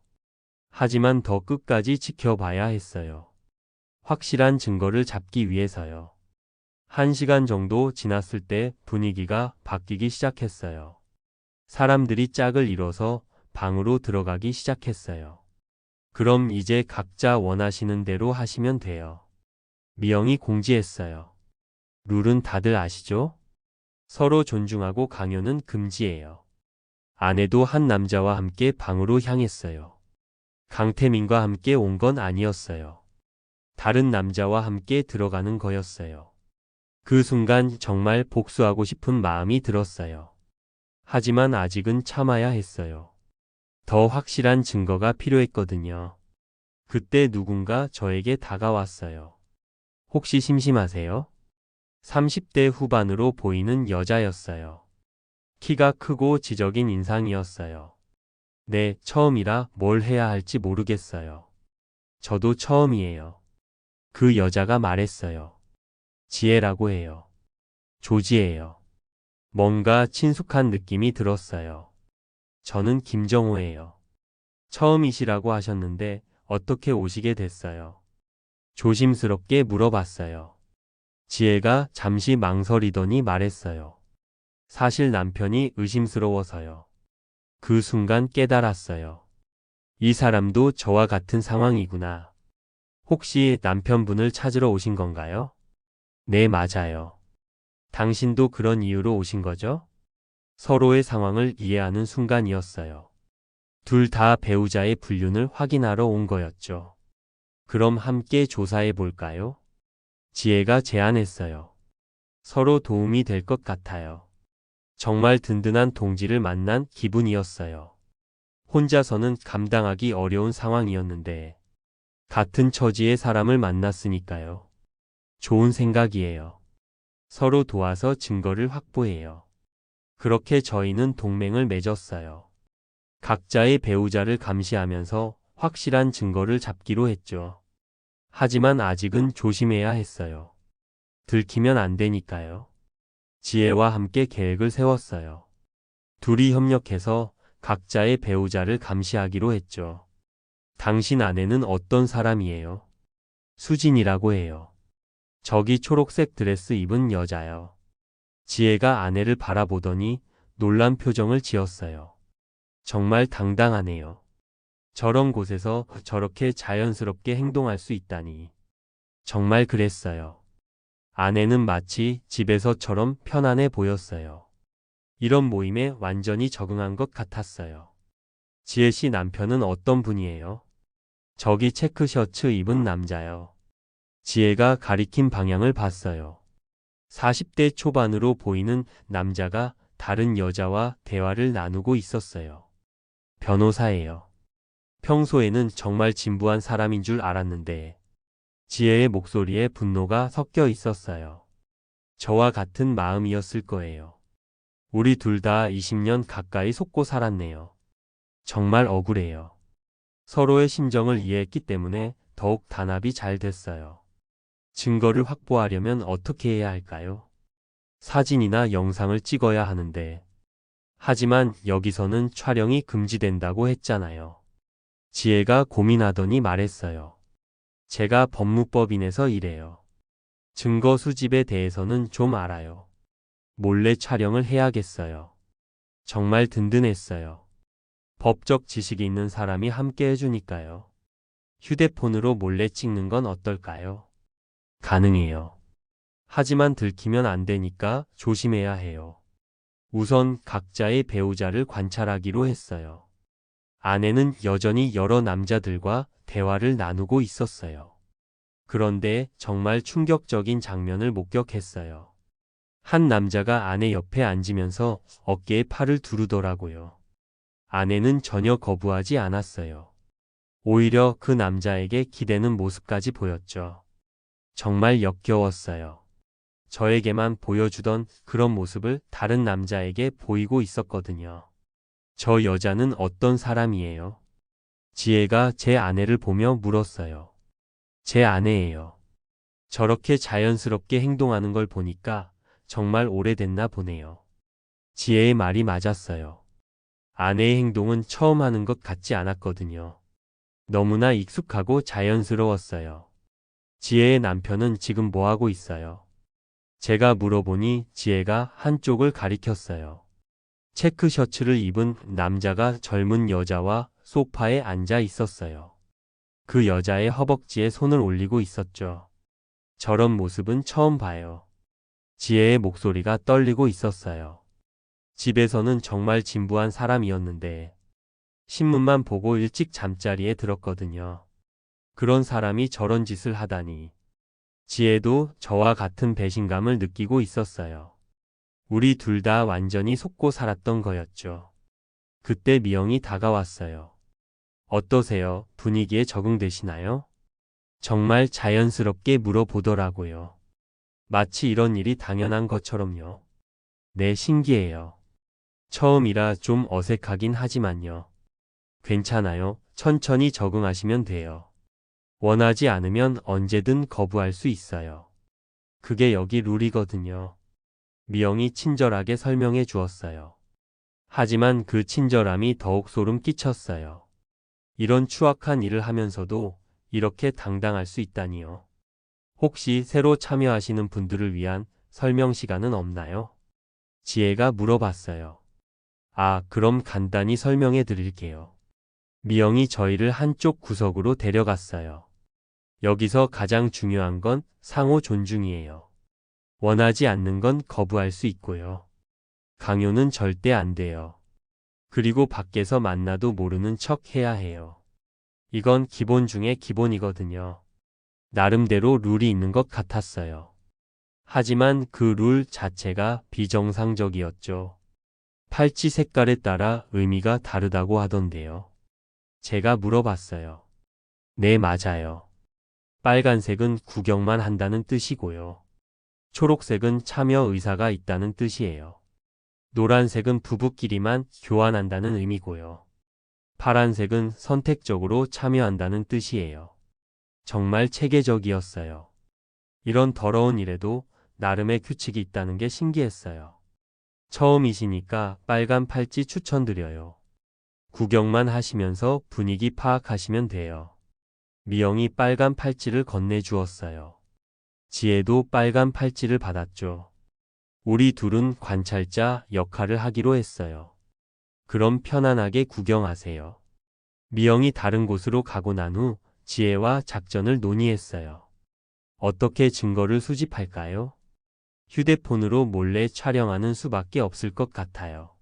하지만 더 끝까지 지켜봐야 했어요. 확실한 증거를 잡기 위해서요. 1시간 정도 지났을 때 분위기가 바뀌기 시작했어요. 사람들이 짝을 이뤄서 방으로 들어가기 시작했어요. 그럼 이제 각자 원하시는 대로 하시면 돼요. 미영이 공지했어요. 룰은 다들 아시죠? 서로 존중하고 강요는 금지예요. 아내도 한 남자와 함께 방으로 향했어요. 강태민과 함께 온 건 아니었어요. 다른 남자와 함께 들어가는 거였어요. 그 순간 정말 복수하고 싶은 마음이 들었어요. 하지만 아직은 참아야 했어요. 더 확실한 증거가 필요했거든요. 그때 누군가 저에게 다가왔어요. 혹시 심심하세요? 30대 후반으로 보이는 여자였어요. 키가 크고 지적인 인상이었어요. 네, 처음이라 뭘 해야 할지 모르겠어요. 저도 처음이에요. 그 여자가 말했어요. 지혜라고 해요. 조지예요. 뭔가 친숙한 느낌이 들었어요. 저는 김정호예요. 처음이시라고 하셨는데 어떻게 오시게 됐어요? 조심스럽게 물어봤어요. 지혜가 잠시 망설이더니 말했어요. 사실 남편이 의심스러워서요. 그 순간 깨달았어요. 이 사람도 저와 같은 상황이구나. 혹시 남편분을 찾으러 오신 건가요? 네, 맞아요. 당신도 그런 이유로 오신 거죠? 서로의 상황을 이해하는 순간이었어요. 둘 다 배우자의 불륜을 확인하러 온 거였죠. 그럼 함께 조사해 볼까요? 지혜가 제안했어요. 서로 도움이 될 것 같아요. 정말 든든한 동지를 만난 기분이었어요. 혼자서는 감당하기 어려운 상황이었는데 같은 처지의 사람을 만났으니까요. 좋은 생각이에요. 서로 도와서 증거를 확보해요. 그렇게 저희는 동맹을 맺었어요. 각자의 배우자를 감시하면서 확실한 증거를 잡기로 했죠. 하지만 아직은 조심해야 했어요. 들키면 안 되니까요. 지혜와 함께 계획을 세웠어요. 둘이 협력해서 각자의 배우자를 감시하기로 했죠. 당신 아내는 어떤 사람이에요? 수진이라고 해요. 저기 초록색 드레스 입은 여자요. 지혜가 아내를 바라보더니 놀란 표정을 지었어요. 정말 당당하네요. 저런 곳에서 저렇게 자연스럽게 행동할 수 있다니. 정말 그랬어요. 아내는 마치 집에서처럼 편안해 보였어요. 이런 모임에 완전히 적응한 것 같았어요. 지혜 씨 남편은 어떤 분이에요? 저기 체크 셔츠 입은 남자요. 지혜가 가리킨 방향을 봤어요. 40대 초반으로 보이는 남자가 다른 여자와 대화를 나누고 있었어요. 변호사예요. 평소에는 정말 진부한 사람인 줄 알았는데 지혜의 목소리에 분노가 섞여 있었어요. 저와 같은 마음이었을 거예요. 우리 둘 다 20년 가까이 속고 살았네요. 정말 억울해요. 서로의 심정을 이해했기 때문에 더욱 단합이 잘 됐어요. 증거를 확보하려면 어떻게 해야 할까요? 사진이나 영상을 찍어야 하는데. 하지만 여기서는 촬영이 금지된다고 했잖아요. 지혜가 고민하더니 말했어요. 제가 법무법인에서 일해요. 증거 수집에 대해서는 좀 알아요. 몰래 촬영을 해야겠어요. 정말 든든했어요. 법적 지식이 있는 사람이 함께 해주니까요. 휴대폰으로 몰래 찍는 건 어떨까요? 가능해요. 하지만 들키면 안 되니까 조심해야 해요. 우선 각자의 배우자를 관찰하기로 했어요. 아내는 여전히 여러 남자들과 대화를 나누고 있었어요. 그런데 정말 충격적인 장면을 목격했어요. 한 남자가 아내 옆에 앉으면서 어깨에 팔을 두르더라고요. 아내는 전혀 거부하지 않았어요. 오히려 그 남자에게 기대는 모습까지 보였죠. 정말 역겨웠어요. 저에게만 보여주던 그런 모습을 다른 남자에게 보이고 있었거든요. 저 여자는 어떤 사람이에요? 지혜가 제 아내를 보며 물었어요. 제 아내예요. 저렇게 자연스럽게 행동하는 걸 보니까 정말 오래됐나 보네요. 지혜의 말이 맞았어요. 아내의 행동은 처음 하는 것 같지 않았거든요. 너무나 익숙하고 자연스러웠어요. 지혜의 남편은 지금 뭐 하고 있어요? 제가 물어보니 지혜가 한쪽을 가리켰어요. 체크 셔츠를 입은 남자가 젊은 여자와 소파에 앉아 있었어요. 그 여자의 허벅지에 손을 올리고 있었죠. 저런 모습은 처음 봐요. 지혜의 목소리가 떨리고 있었어요. 집에서는 정말 진부한 사람이었는데 신문만 보고 일찍 잠자리에 들었거든요. 그런 사람이 저런 짓을 하다니. 지혜도 저와 같은 배신감을 느끼고 있었어요. 우리 둘 다 완전히 속고 살았던 거였죠. 그때 미영이 다가왔어요. 어떠세요? 분위기에 적응되시나요? 정말 자연스럽게 물어보더라고요. 마치 이런 일이 당연한 것처럼요. 네, 신기해요. 처음이라 좀 어색하긴 하지만요. 괜찮아요. 천천히 적응하시면 돼요. 원하지 않으면 언제든 거부할 수 있어요. 그게 여기 룰이거든요. 미영이 친절하게 설명해 주었어요. 하지만 그 친절함이 더욱 소름 끼쳤어요. 이런 추악한 일을 하면서도 이렇게 당당할 수 있다니요. 혹시 새로 참여하시는 분들을 위한 설명 시간은 없나요? 지혜가 물어봤어요. 아, 그럼 간단히 설명해 드릴게요. 미영이 저희를 한쪽 구석으로 데려갔어요. 여기서 가장 중요한 건 상호 존중이에요. 원하지 않는 건 거부할 수 있고요. 강요는 절대 안 돼요. 그리고 밖에서 만나도 모르는 척 해야 해요. 이건 기본 중에 기본이거든요. 나름대로 룰이 있는 것 같았어요. 하지만 그 룰 자체가 비정상적이었죠. 팔찌 색깔에 따라 의미가 다르다고 하던데요. 제가 물어봤어요. 네, 맞아요. 빨간색은 구경만 한다는 뜻이고요. 초록색은 참여 의사가 있다는 뜻이에요. 노란색은 부부끼리만 교환한다는 의미고요. 파란색은 선택적으로 참여한다는 뜻이에요. 정말 체계적이었어요. 이런 더러운 일에도 나름의 규칙이 있다는 게 신기했어요. 처음이시니까 빨간 팔찌 추천드려요. 구경만 하시면서 분위기 파악하시면 돼요. 미영이 빨간 팔찌를 건네주었어요. 지혜도 빨간 팔찌를 받았죠. 우리 둘은 관찰자 역할을 하기로 했어요. 그럼 편안하게 구경하세요. 미영이 다른 곳으로 가고 난 후 지혜와 작전을 논의했어요. 어떻게 증거를 수집할까요? 휴대폰으로 몰래 촬영하는 수밖에 없을 것 같아요.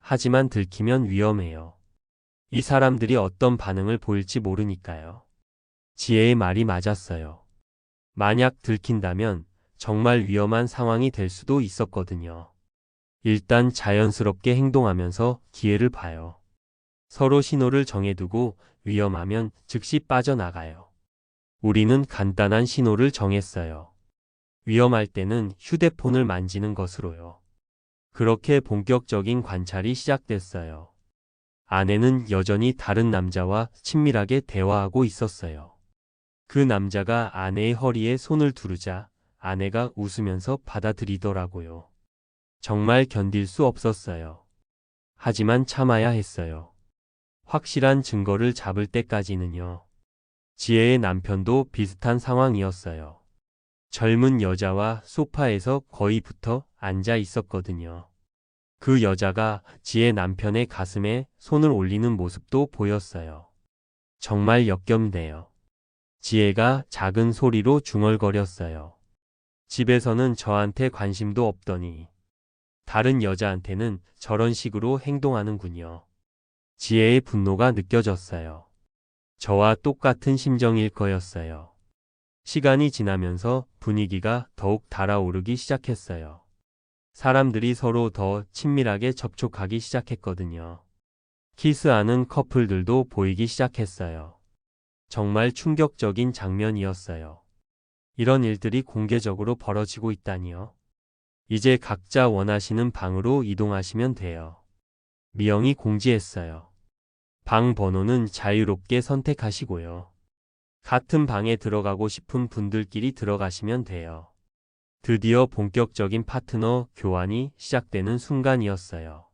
하지만 들키면 위험해요. 이 사람들이 어떤 반응을 보일지 모르니까요. 지혜의 말이 맞았어요. 만약 들킨다면 정말 위험한 상황이 될 수도 있었거든요. 일단 자연스럽게 행동하면서 기회를 봐요. 서로 신호를 정해두고 위험하면 즉시 빠져나가요. 우리는 간단한 신호를 정했어요. 위험할 때는 휴대폰을 만지는 것으로요. 그렇게 본격적인 관찰이 시작됐어요. 아내는 여전히 다른 남자와 친밀하게 대화하고 있었어요. 그 남자가 아내의 허리에 손을 두르자 아내가 웃으면서 받아들이더라고요. 정말 견딜 수 없었어요. 하지만 참아야 했어요. 확실한 증거를 잡을 때까지는요. 지혜의 남편도 비슷한 상황이었어요. 젊은 여자와 소파에서 거의 붙어 앉아 있었거든요. 그 여자가 지혜 남편의 가슴에 손을 올리는 모습도 보였어요. 정말 역겹네요. 지혜가 작은 소리로 중얼거렸어요. 집에서는 저한테 관심도 없더니 다른 여자한테는 저런 식으로 행동하는군요. 지혜의 분노가 느껴졌어요. 저와 똑같은 심정일 거였어요. 시간이 지나면서 분위기가 더욱 달아오르기 시작했어요. 사람들이 서로 더 친밀하게 접촉하기 시작했거든요. 키스하는 커플들도 보이기 시작했어요. 정말 충격적인 장면이었어요. 이런 일들이 공개적으로 벌어지고 있다니요. 이제 각자 원하시는 방으로 이동하시면 돼요. 미영이 공지했어요. 방 번호는 자유롭게 선택하시고요. 같은 방에 들어가고 싶은 분들끼리 들어가시면 돼요. 드디어 본격적인 파트너 교환이 시작되는 순간이었어요.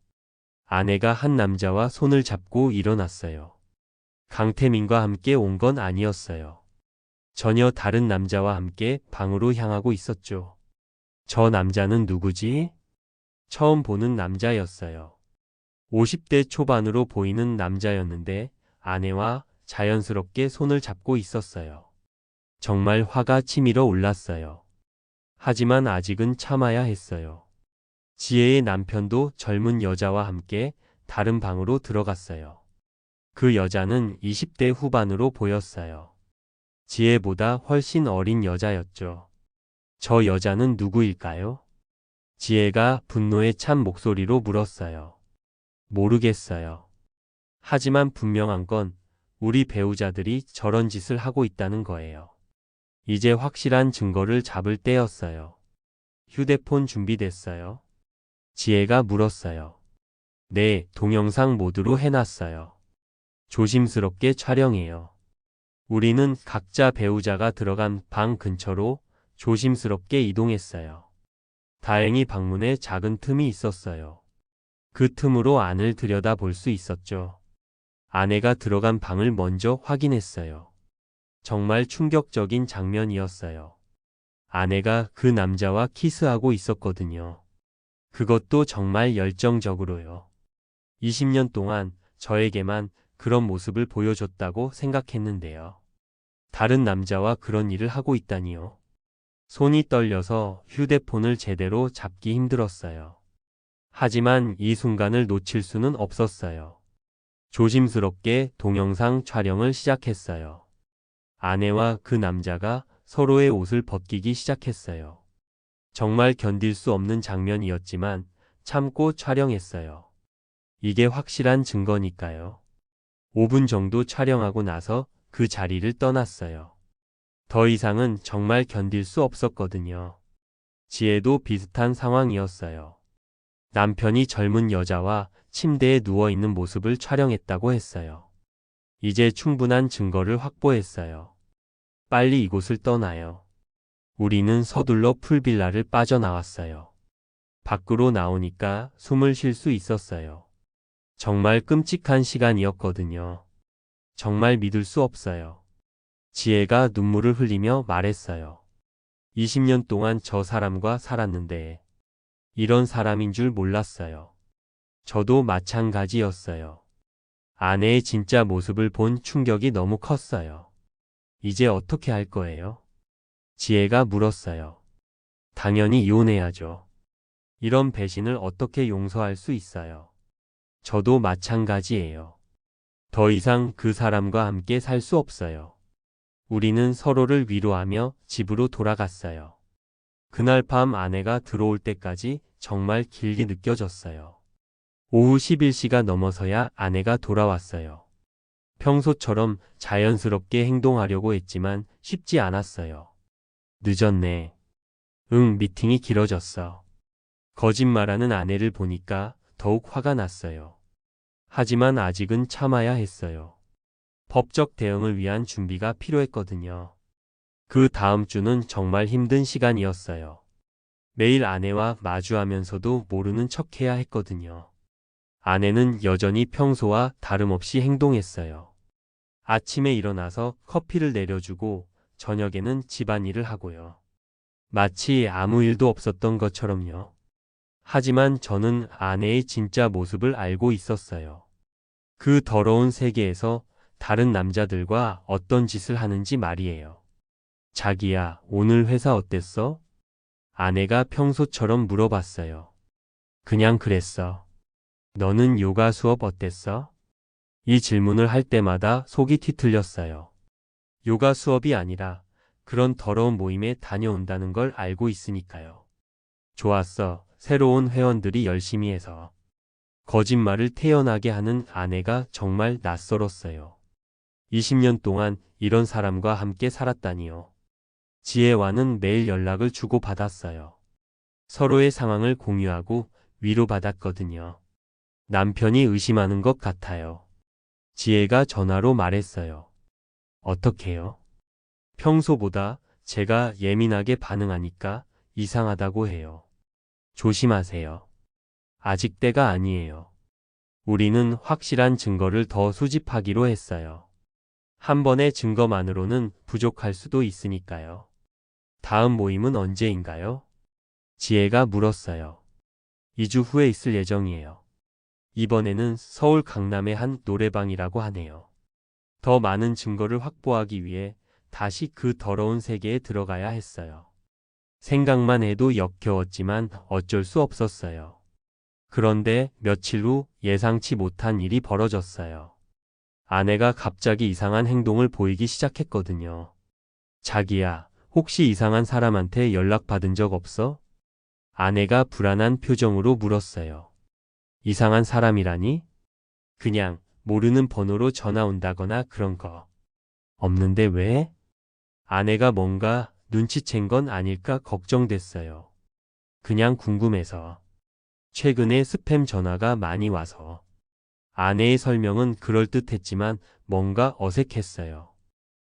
아내가 한 남자와 손을 잡고 일어났어요. 강태민과 함께 온 건 아니었어요. 전혀 다른 남자와 함께 방으로 향하고 있었죠. 저 남자는 누구지? 처음 보는 남자였어요. 50대 초반으로 보이는 남자였는데 아내와 자연스럽게 손을 잡고 있었어요. 정말 화가 치밀어 올랐어요. 하지만 아직은 참아야 했어요. 지혜의 남편도 젊은 여자와 함께 다른 방으로 들어갔어요. 그 여자는 20대 후반으로 보였어요. 지혜보다 훨씬 어린 여자였죠. 저 여자는 누구일까요? 지혜가 분노에 찬 목소리로 물었어요. 모르겠어요. 하지만 분명한 건 우리 배우자들이 저런 짓을 하고 있다는 거예요. 이제 확실한 증거를 잡을 때였어요. 휴대폰 준비됐어요? 지혜가 물었어요. 네, 동영상 모드로 해놨어요. 조심스럽게 촬영해요. 우리는 각자 배우자가 들어간 방 근처로 조심스럽게 이동했어요. 다행히 방문에 작은 틈이 있었어요. 그 틈으로 안을 들여다볼 수 있었죠. 아내가 들어간 방을 먼저 확인했어요. 정말 충격적인 장면이었어요. 아내가 그 남자와 키스하고 있었거든요. 그것도 정말 열정적으로요. 20년 동안 저에게만 그런 모습을 보여줬다고 생각했는데요. 다른 남자와 그런 일을 하고 있다니요. 손이 떨려서 휴대폰을 제대로 잡기 힘들었어요. 하지만 이 순간을 놓칠 수는 없었어요. 조심스럽게 동영상 촬영을 시작했어요. 아내와 그 남자가 서로의 옷을 벗기기 시작했어요. 정말 견딜 수 없는 장면이었지만 참고 촬영했어요. 이게 확실한 증거니까요. 5분 정도 촬영하고 나서 그 자리를 떠났어요. 더 이상은 정말 견딜 수 없었거든요. 지혜도 비슷한 상황이었어요. 남편이 젊은 여자와 침대에 누워있는 모습을 촬영했다고 했어요. 이제 충분한 증거를 확보했어요. 빨리 이곳을 떠나요. 우리는 서둘러 풀빌라를 빠져나왔어요. 밖으로 나오니까 숨을 쉴 수 있었어요. 정말 끔찍한 시간이었거든요. 정말 믿을 수 없어요. 지혜가 눈물을 흘리며 말했어요. 20년 동안 저 사람과 살았는데 이런 사람인 줄 몰랐어요. 저도 마찬가지였어요. 아내의 진짜 모습을 본 충격이 너무 컸어요. 이제 어떻게 할 거예요? 지혜가 물었어요. 당연히 이혼해야죠. 이런 배신을 어떻게 용서할 수 있어요? 저도 마찬가지예요. 더 이상 그 사람과 함께 살 수 없어요. 우리는 서로를 위로하며 집으로 돌아갔어요. 그날 밤 아내가 들어올 때까지 정말 길게 느껴졌어요. 오후 11시가 넘어서야 아내가 돌아왔어요. 평소처럼 자연스럽게 행동하려고 했지만 쉽지 않았어요. 늦었네. 응, 미팅이 길어졌어. 거짓말하는 아내를 보니까 더욱 화가 났어요. 하지만 아직은 참아야 했어요. 법적 대응을 위한 준비가 필요했거든요. 그 다음 주는 정말 힘든 시간이었어요. 매일 아내와 마주하면서도 모르는 척해야 했거든요. 아내는 여전히 평소와 다름없이 행동했어요. 아침에 일어나서 커피를 내려주고 저녁에는 집안일을 하고요. 마치 아무 일도 없었던 것처럼요. 하지만 저는 아내의 진짜 모습을 알고 있었어요. 그 더러운 세계에서 다른 남자들과 어떤 짓을 하는지 말이에요. 자기야, 오늘 회사 어땠어? 아내가 평소처럼 물어봤어요. 그냥 그랬어. 너는 요가 수업 어땠어? 이 질문을 할 때마다 속이 뒤틀렸어요. 요가 수업이 아니라 그런 더러운 모임에 다녀온다는 걸 알고 있으니까요. 좋았어. 새로운 회원들이 열심히 해서 거짓말을 태연하게 하는 아내가 정말 낯설었어요. 20년 동안 이런 사람과 함께 살았다니요. 지혜와는 매일 연락을 주고받았어요. 서로의 상황을 공유하고 위로받았거든요. 남편이 의심하는 것 같아요. 지혜가 전화로 말했어요. 어떡해요? 평소보다 제가 예민하게 반응하니까 이상하다고 해요. 조심하세요. 아직 때가 아니에요. 우리는 확실한 증거를 더 수집하기로 했어요. 한 번의 증거만으로는 부족할 수도 있으니까요. 다음 모임은 언제인가요? 지혜가 물었어요. 2주 후에 있을 예정이에요. 이번에는 서울 강남의 한 노래방이라고 하네요. 더 많은 증거를 확보하기 위해 다시 그 더러운 세계에 들어가야 했어요. 생각만 해도 역겨웠지만 어쩔 수 없었어요. 그런데 며칠 후 예상치 못한 일이 벌어졌어요. 아내가 갑자기 이상한 행동을 보이기 시작했거든요. 자기야, 혹시 이상한 사람한테 연락받은 적 없어? 아내가 불안한 표정으로 물었어요. 이상한 사람이라니? 그냥 모르는 번호로 전화 온다거나 그런 거. 없는데 왜? 아내가 뭔가 눈치챈 건 아닐까 걱정됐어요. 그냥 궁금해서. 최근에 스팸 전화가 많이 와서. 아내의 설명은 그럴듯했지만 뭔가 어색했어요.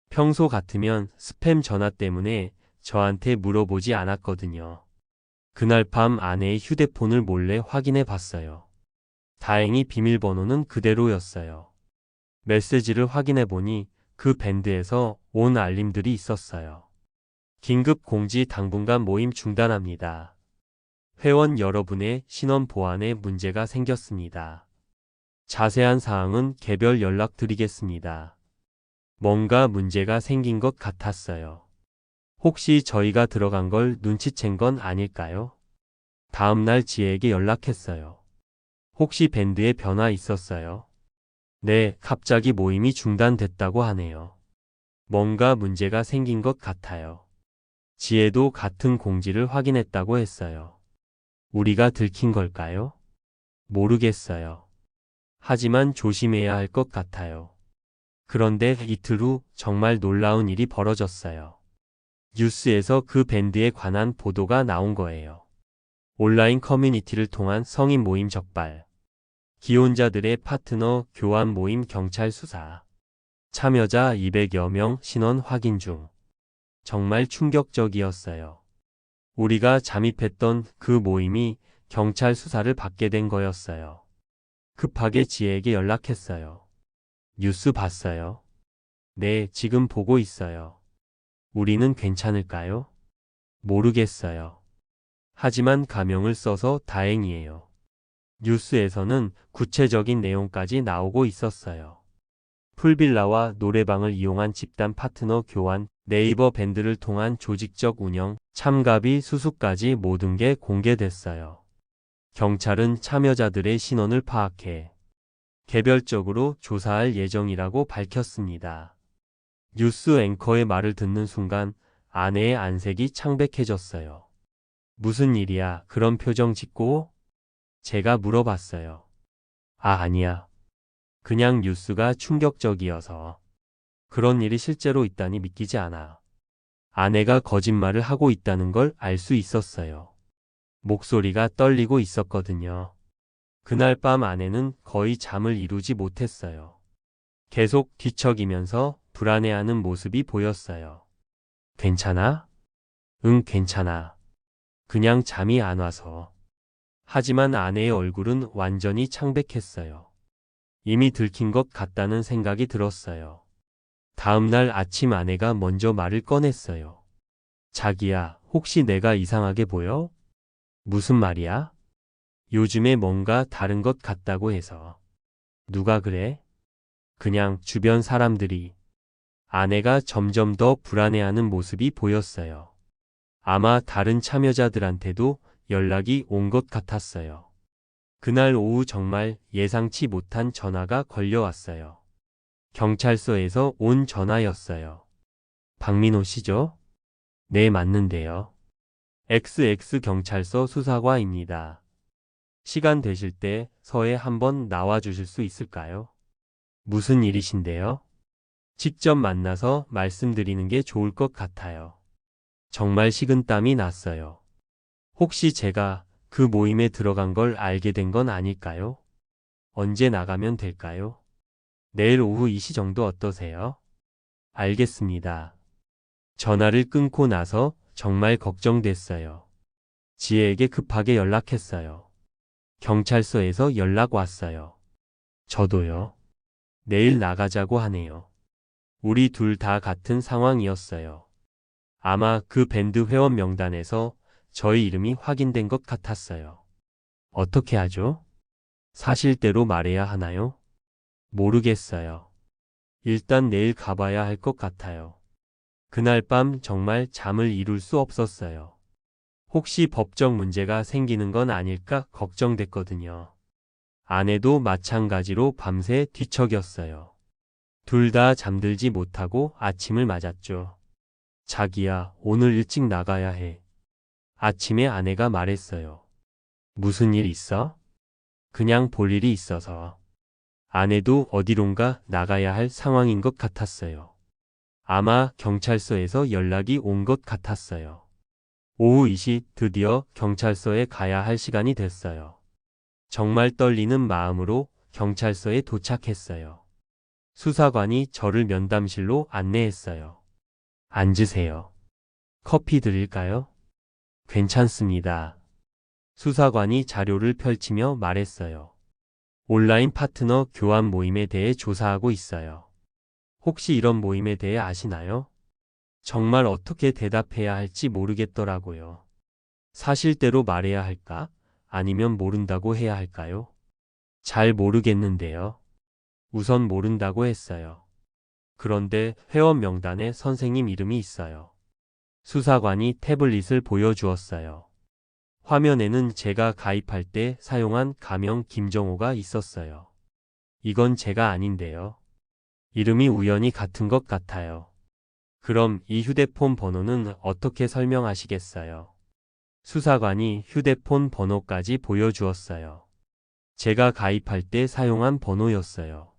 평소 같으면 스팸 전화 때문에 저한테 물어보지 않았거든요. 그날 밤 아내의 휴대폰을 몰래 확인해 봤어요. 다행히 비밀번호는 그대로였어요. 메시지를 확인해 보니 그 밴드에서 온 알림들이 있었어요. 긴급 공지 당분간 모임 중단합니다. 회원 여러분의 신원 보안에 문제가 생겼습니다. 자세한 사항은 개별 연락드리겠습니다. 뭔가 문제가 생긴 것 같았어요. 혹시 저희가 들어간 걸 눈치챈 건 아닐까요? 다음날 지혜에게 연락했어요. 혹시 밴드에 변화 있었어요? 네, 갑자기 모임이 중단됐다고 하네요. 뭔가 문제가 생긴 것 같아요. 지혜도 같은 공지를 확인했다고 했어요. 우리가 들킨 걸까요? 모르겠어요. 하지만 조심해야 할 것 같아요. 그런데 이틀 후 정말 놀라운 일이 벌어졌어요. 뉴스에서 그 밴드에 관한 보도가 나온 거예요. 온라인 커뮤니티를 통한 성인 모임 적발. 기혼자들의 파트너 교환 모임 경찰 수사. 참여자 200여 명 신원 확인 중. 정말 충격적이었어요. 우리가 잠입했던 그 모임이 경찰 수사를 받게 된 거였어요. 급하게 지혜에게 연락했어요. 뉴스 봤어요? 네, 지금 보고 있어요. 우리는 괜찮을까요? 모르겠어요. 하지만 가명을 써서 다행이에요. 뉴스에서는 구체적인 내용까지 나오고 있었어요. 풀빌라와 노래방을 이용한 집단 파트너 교환, 네이버 밴드를 통한 조직적 운영, 참가비 수수까지 모든 게 공개됐어요. 경찰은 참여자들의 신원을 파악해 개별적으로 조사할 예정이라고 밝혔습니다. 뉴스 앵커의 말을 듣는 순간 아내의 안색이 창백해졌어요. 무슨 일이야? 그런 표정 짓고? 제가 물어봤어요. 아니야. 그냥 뉴스가 충격적이어서. 그런 일이 실제로 있다니 믿기지 않아. 아내가 거짓말을 하고 있다는 걸 알 수 있었어요. 목소리가 떨리고 있었거든요. 그날 밤 아내는 거의 잠을 이루지 못했어요. 계속 뒤척이면서 불안해하는 모습이 보였어요. 괜찮아? 응, 괜찮아. 그냥 잠이 안 와서. 하지만 아내의 얼굴은 완전히 창백했어요. 이미 들킨 것 같다는 생각이 들었어요. 다음 날 아침 아내가 먼저 말을 꺼냈어요. 자기야, 혹시 내가 이상하게 보여? 무슨 말이야? 요즘에 뭔가 다른 것 같다고 해서. 누가 그래? 그냥 주변 사람들이. 아내가 점점 더 불안해하는 모습이 보였어요. 아마 다른 참여자들한테도 연락이 온 것 같았어요. 그날 오후 정말 예상치 못한 전화가 걸려왔어요. 경찰서에서 온 전화였어요. 박민호 씨죠? 네, 맞는데요. XX 경찰서 수사과입니다. 시간 되실 때 서에 한번 나와 주실 수 있을까요? 무슨 일이신데요? 직접 만나서 말씀드리는 게 좋을 것 같아요. 정말 식은땀이 났어요. 혹시 제가 그 모임에 들어간 걸 알게 된 건 아닐까요? 언제 나가면 될까요? 내일 오후 2시 정도 어떠세요? 알겠습니다. 전화를 끊고 나서 정말 걱정됐어요. 지혜에게 급하게 연락했어요. 경찰서에서 연락 왔어요. 저도요. 내일 나가자고 하네요. 우리 둘 다 같은 상황이었어요. 아마 그 밴드 회원 명단에서 저희 이름이 확인된 것 같았어요. 어떻게 하죠? 사실대로 말해야 하나요? 모르겠어요. 일단 내일 가봐야 할 것 같아요. 그날 밤 정말 잠을 이룰 수 없었어요. 혹시 법적 문제가 생기는 건 아닐까 걱정됐거든요. 아내도 마찬가지로 밤새 뒤척였어요. 둘 다 잠들지 못하고 아침을 맞았죠. 자기야, 오늘 일찍 나가야 해. 아침에 아내가 말했어요. 무슨 일 있어? 그냥 볼 일이 있어서. 아내도 어디론가 나가야 할 상황인 것 같았어요. 아마 경찰서에서 연락이 온 것 같았어요. 오후 2시 드디어 경찰서에 가야 할 시간이 됐어요. 정말 떨리는 마음으로 경찰서에 도착했어요. 수사관이 저를 면담실로 안내했어요. 앉으세요. 커피 드릴까요? 괜찮습니다. 수사관이 자료를 펼치며 말했어요. 온라인 파트너 교환 모임에 대해 조사하고 있어요. 혹시 이런 모임에 대해 아시나요? 정말 어떻게 대답해야 할지 모르겠더라고요. 사실대로 말해야 할까? 아니면 모른다고 해야 할까요? 잘 모르겠는데요. 우선 모른다고 했어요. 그런데 회원 명단에 선생님 이름이 있어요. 수사관이 태블릿을 보여주었어요. 화면에는 제가 가입할 때 사용한 가명 김정호가 있었어요. 이건 제가 아닌데요. 이름이 우연히 같은 것 같아요. 그럼 이 휴대폰 번호는 어떻게 설명하시겠어요? 수사관이 휴대폰 번호까지 보여주었어요. 제가 가입할 때 사용한 번호였어요.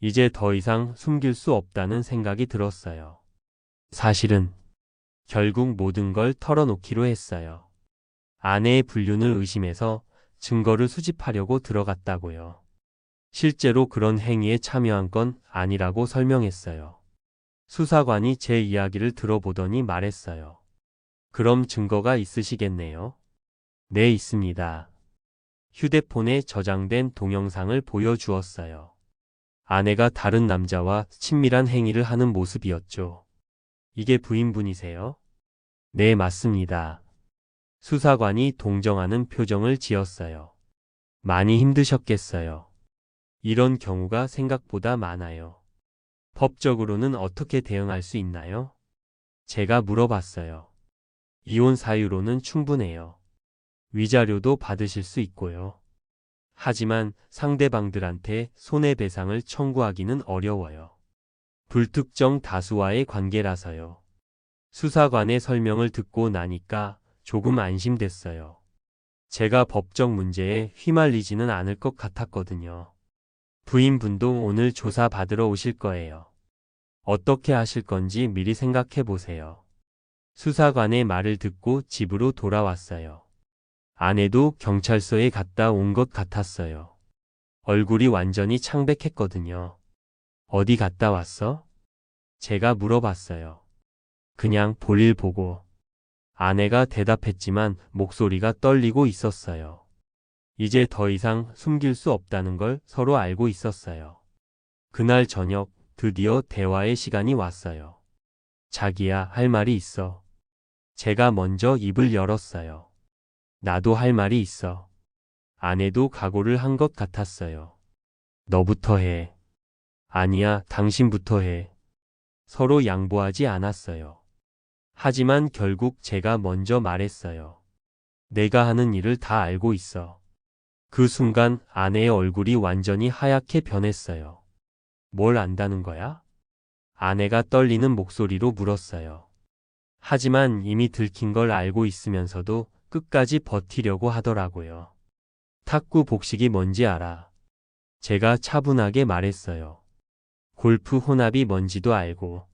이제 더 이상 숨길 수 없다는 생각이 들었어요. 사실은 결국 모든 걸 털어놓기로 했어요. 아내의 불륜을 의심해서 증거를 수집하려고 들어갔다고요. 실제로 그런 행위에 참여한 건 아니라고 설명했어요. 수사관이 제 이야기를 들어보더니 말했어요. 그럼 증거가 있으시겠네요? 네, 있습니다. 휴대폰에 저장된 동영상을 보여주었어요. 아내가 다른 남자와 친밀한 행위를 하는 모습이었죠. 이게 부인분이세요? 네, 맞습니다. 수사관이 동정하는 표정을 지었어요. 많이 힘드셨겠어요. 이런 경우가 생각보다 많아요. 법적으로는 어떻게 대응할 수 있나요? 제가 물어봤어요. 이혼 사유로는 충분해요. 위자료도 받으실 수 있고요. 하지만 상대방들한테 손해배상을 청구하기는 어려워요. 불특정 다수와의 관계라서요. 수사관의 설명을 듣고 나니까 조금 안심됐어요. 제가 법적 문제에 휘말리지는 않을 것 같았거든요. 부인분도 오늘 조사 받으러 오실 거예요. 어떻게 하실 건지 미리 생각해 보세요. 수사관의 말을 듣고 집으로 돌아왔어요. 아내도 경찰서에 갔다 온 것 같았어요. 얼굴이 완전히 창백했거든요. 어디 갔다 왔어? 제가 물어봤어요. 그냥 볼일 보고. 아내가 대답했지만 목소리가 떨리고 있었어요. 이제 더 이상 숨길 수 없다는 걸 서로 알고 있었어요. 그날 저녁 드디어 대화의 시간이 왔어요. 자기야, 할 말이 있어. 제가 먼저 입을 열었어요. 나도 할 말이 있어. 아내도 각오를 한 것 같았어요. 너부터 해. 아니야, 당신부터 해. 서로 양보하지 않았어요. 하지만 결국 제가 먼저 말했어요. 내가 하는 일을 다 알고 있어. 그 순간 아내의 얼굴이 완전히 하얗게 변했어요. 뭘 안다는 거야? 아내가 떨리는 목소리로 물었어요. 하지만 이미 들킨 걸 알고 있으면서도 끝까지 버티려고 하더라고요. 탁구 복식이 뭔지 알아. 제가 차분하게 말했어요. 골프 혼합이 뭔지도 알고.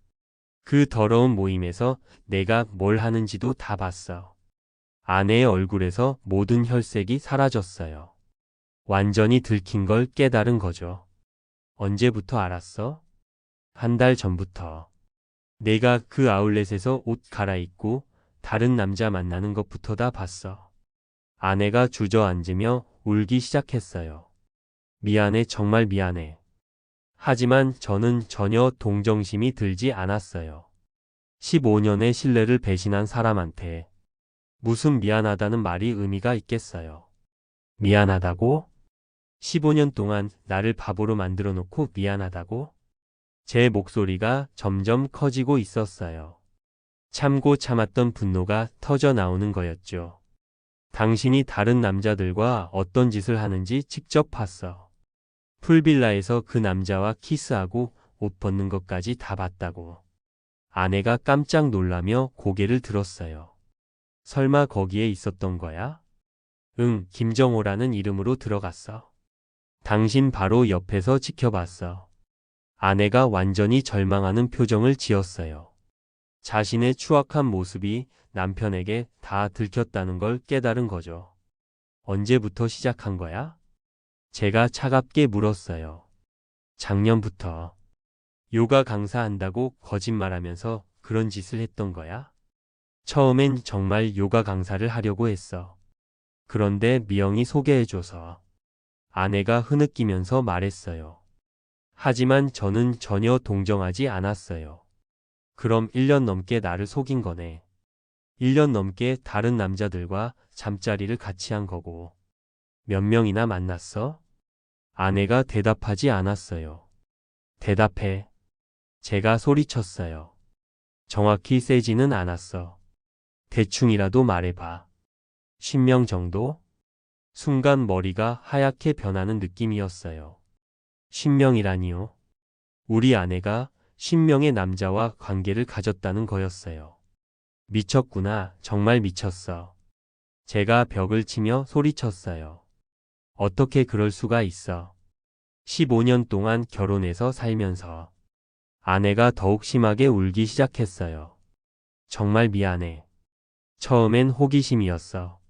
그 더러운 모임에서 내가 뭘 하는지도 다 봤어. 아내의 얼굴에서 모든 혈색이 사라졌어요. 완전히 들킨 걸 깨달은 거죠. 언제부터 알았어? 한 달 전부터. 내가 그 아울렛에서 옷 갈아입고 다른 남자 만나는 것부터 다 봤어. 아내가 주저앉으며 울기 시작했어요. 미안해, 정말 미안해. 하지만 저는 전혀 동정심이 들지 않았어요. 15년의 신뢰를 배신한 사람한테 무슨 미안하다는 말이 의미가 있겠어요. 미안하다고? 15년 동안 나를 바보로 만들어 놓고 미안하다고? 제 목소리가 점점 커지고 있었어요. 참고 참았던 분노가 터져 나오는 거였죠. 당신이 다른 남자들과 어떤 짓을 하는지 직접 봤어. 풀빌라에서 그 남자와 키스하고 옷 벗는 것까지 다 봤다고. 아내가 깜짝 놀라며 고개를 들었어요. 설마 거기에 있었던 거야? 응, 김정호라는 이름으로 들어갔어. 당신 바로 옆에서 지켜봤어. 아내가 완전히 절망하는 표정을 지었어요. 자신의 추악한 모습이 남편에게 다 들켰다는 걸 깨달은 거죠. 언제부터 시작한 거야? 제가 차갑게 물었어요. 작년부터. 요가 강사한다고 거짓말하면서 그런 짓을 했던 거야? 처음엔 정말 요가 강사를 하려고 했어. 그런데 미영이 소개해줘서. 아내가 흐느끼면서 말했어요. 하지만 저는 전혀 동정하지 않았어요. 그럼 1년 넘게 나를 속인 거네. 1년 넘게 다른 남자들과 잠자리를 같이 한 거고. 몇 명이나 만났어? 아내가 대답하지 않았어요. 대답해. 제가 소리쳤어요. 정확히 세지는 않았어. 대충이라도 말해봐. 10명 정도? 순간 머리가 하얗게 변하는 느낌이었어요. 10명이라니요? 우리 아내가 10명의 남자와 관계를 가졌다는 거였어요. 미쳤구나, 정말 미쳤어. 제가 벽을 치며 소리쳤어요. 어떻게 그럴 수가 있어. 15년 동안 결혼해서 살면서. 아내가 더욱 심하게 울기 시작했어요. 정말 미안해. 처음엔 호기심이었어.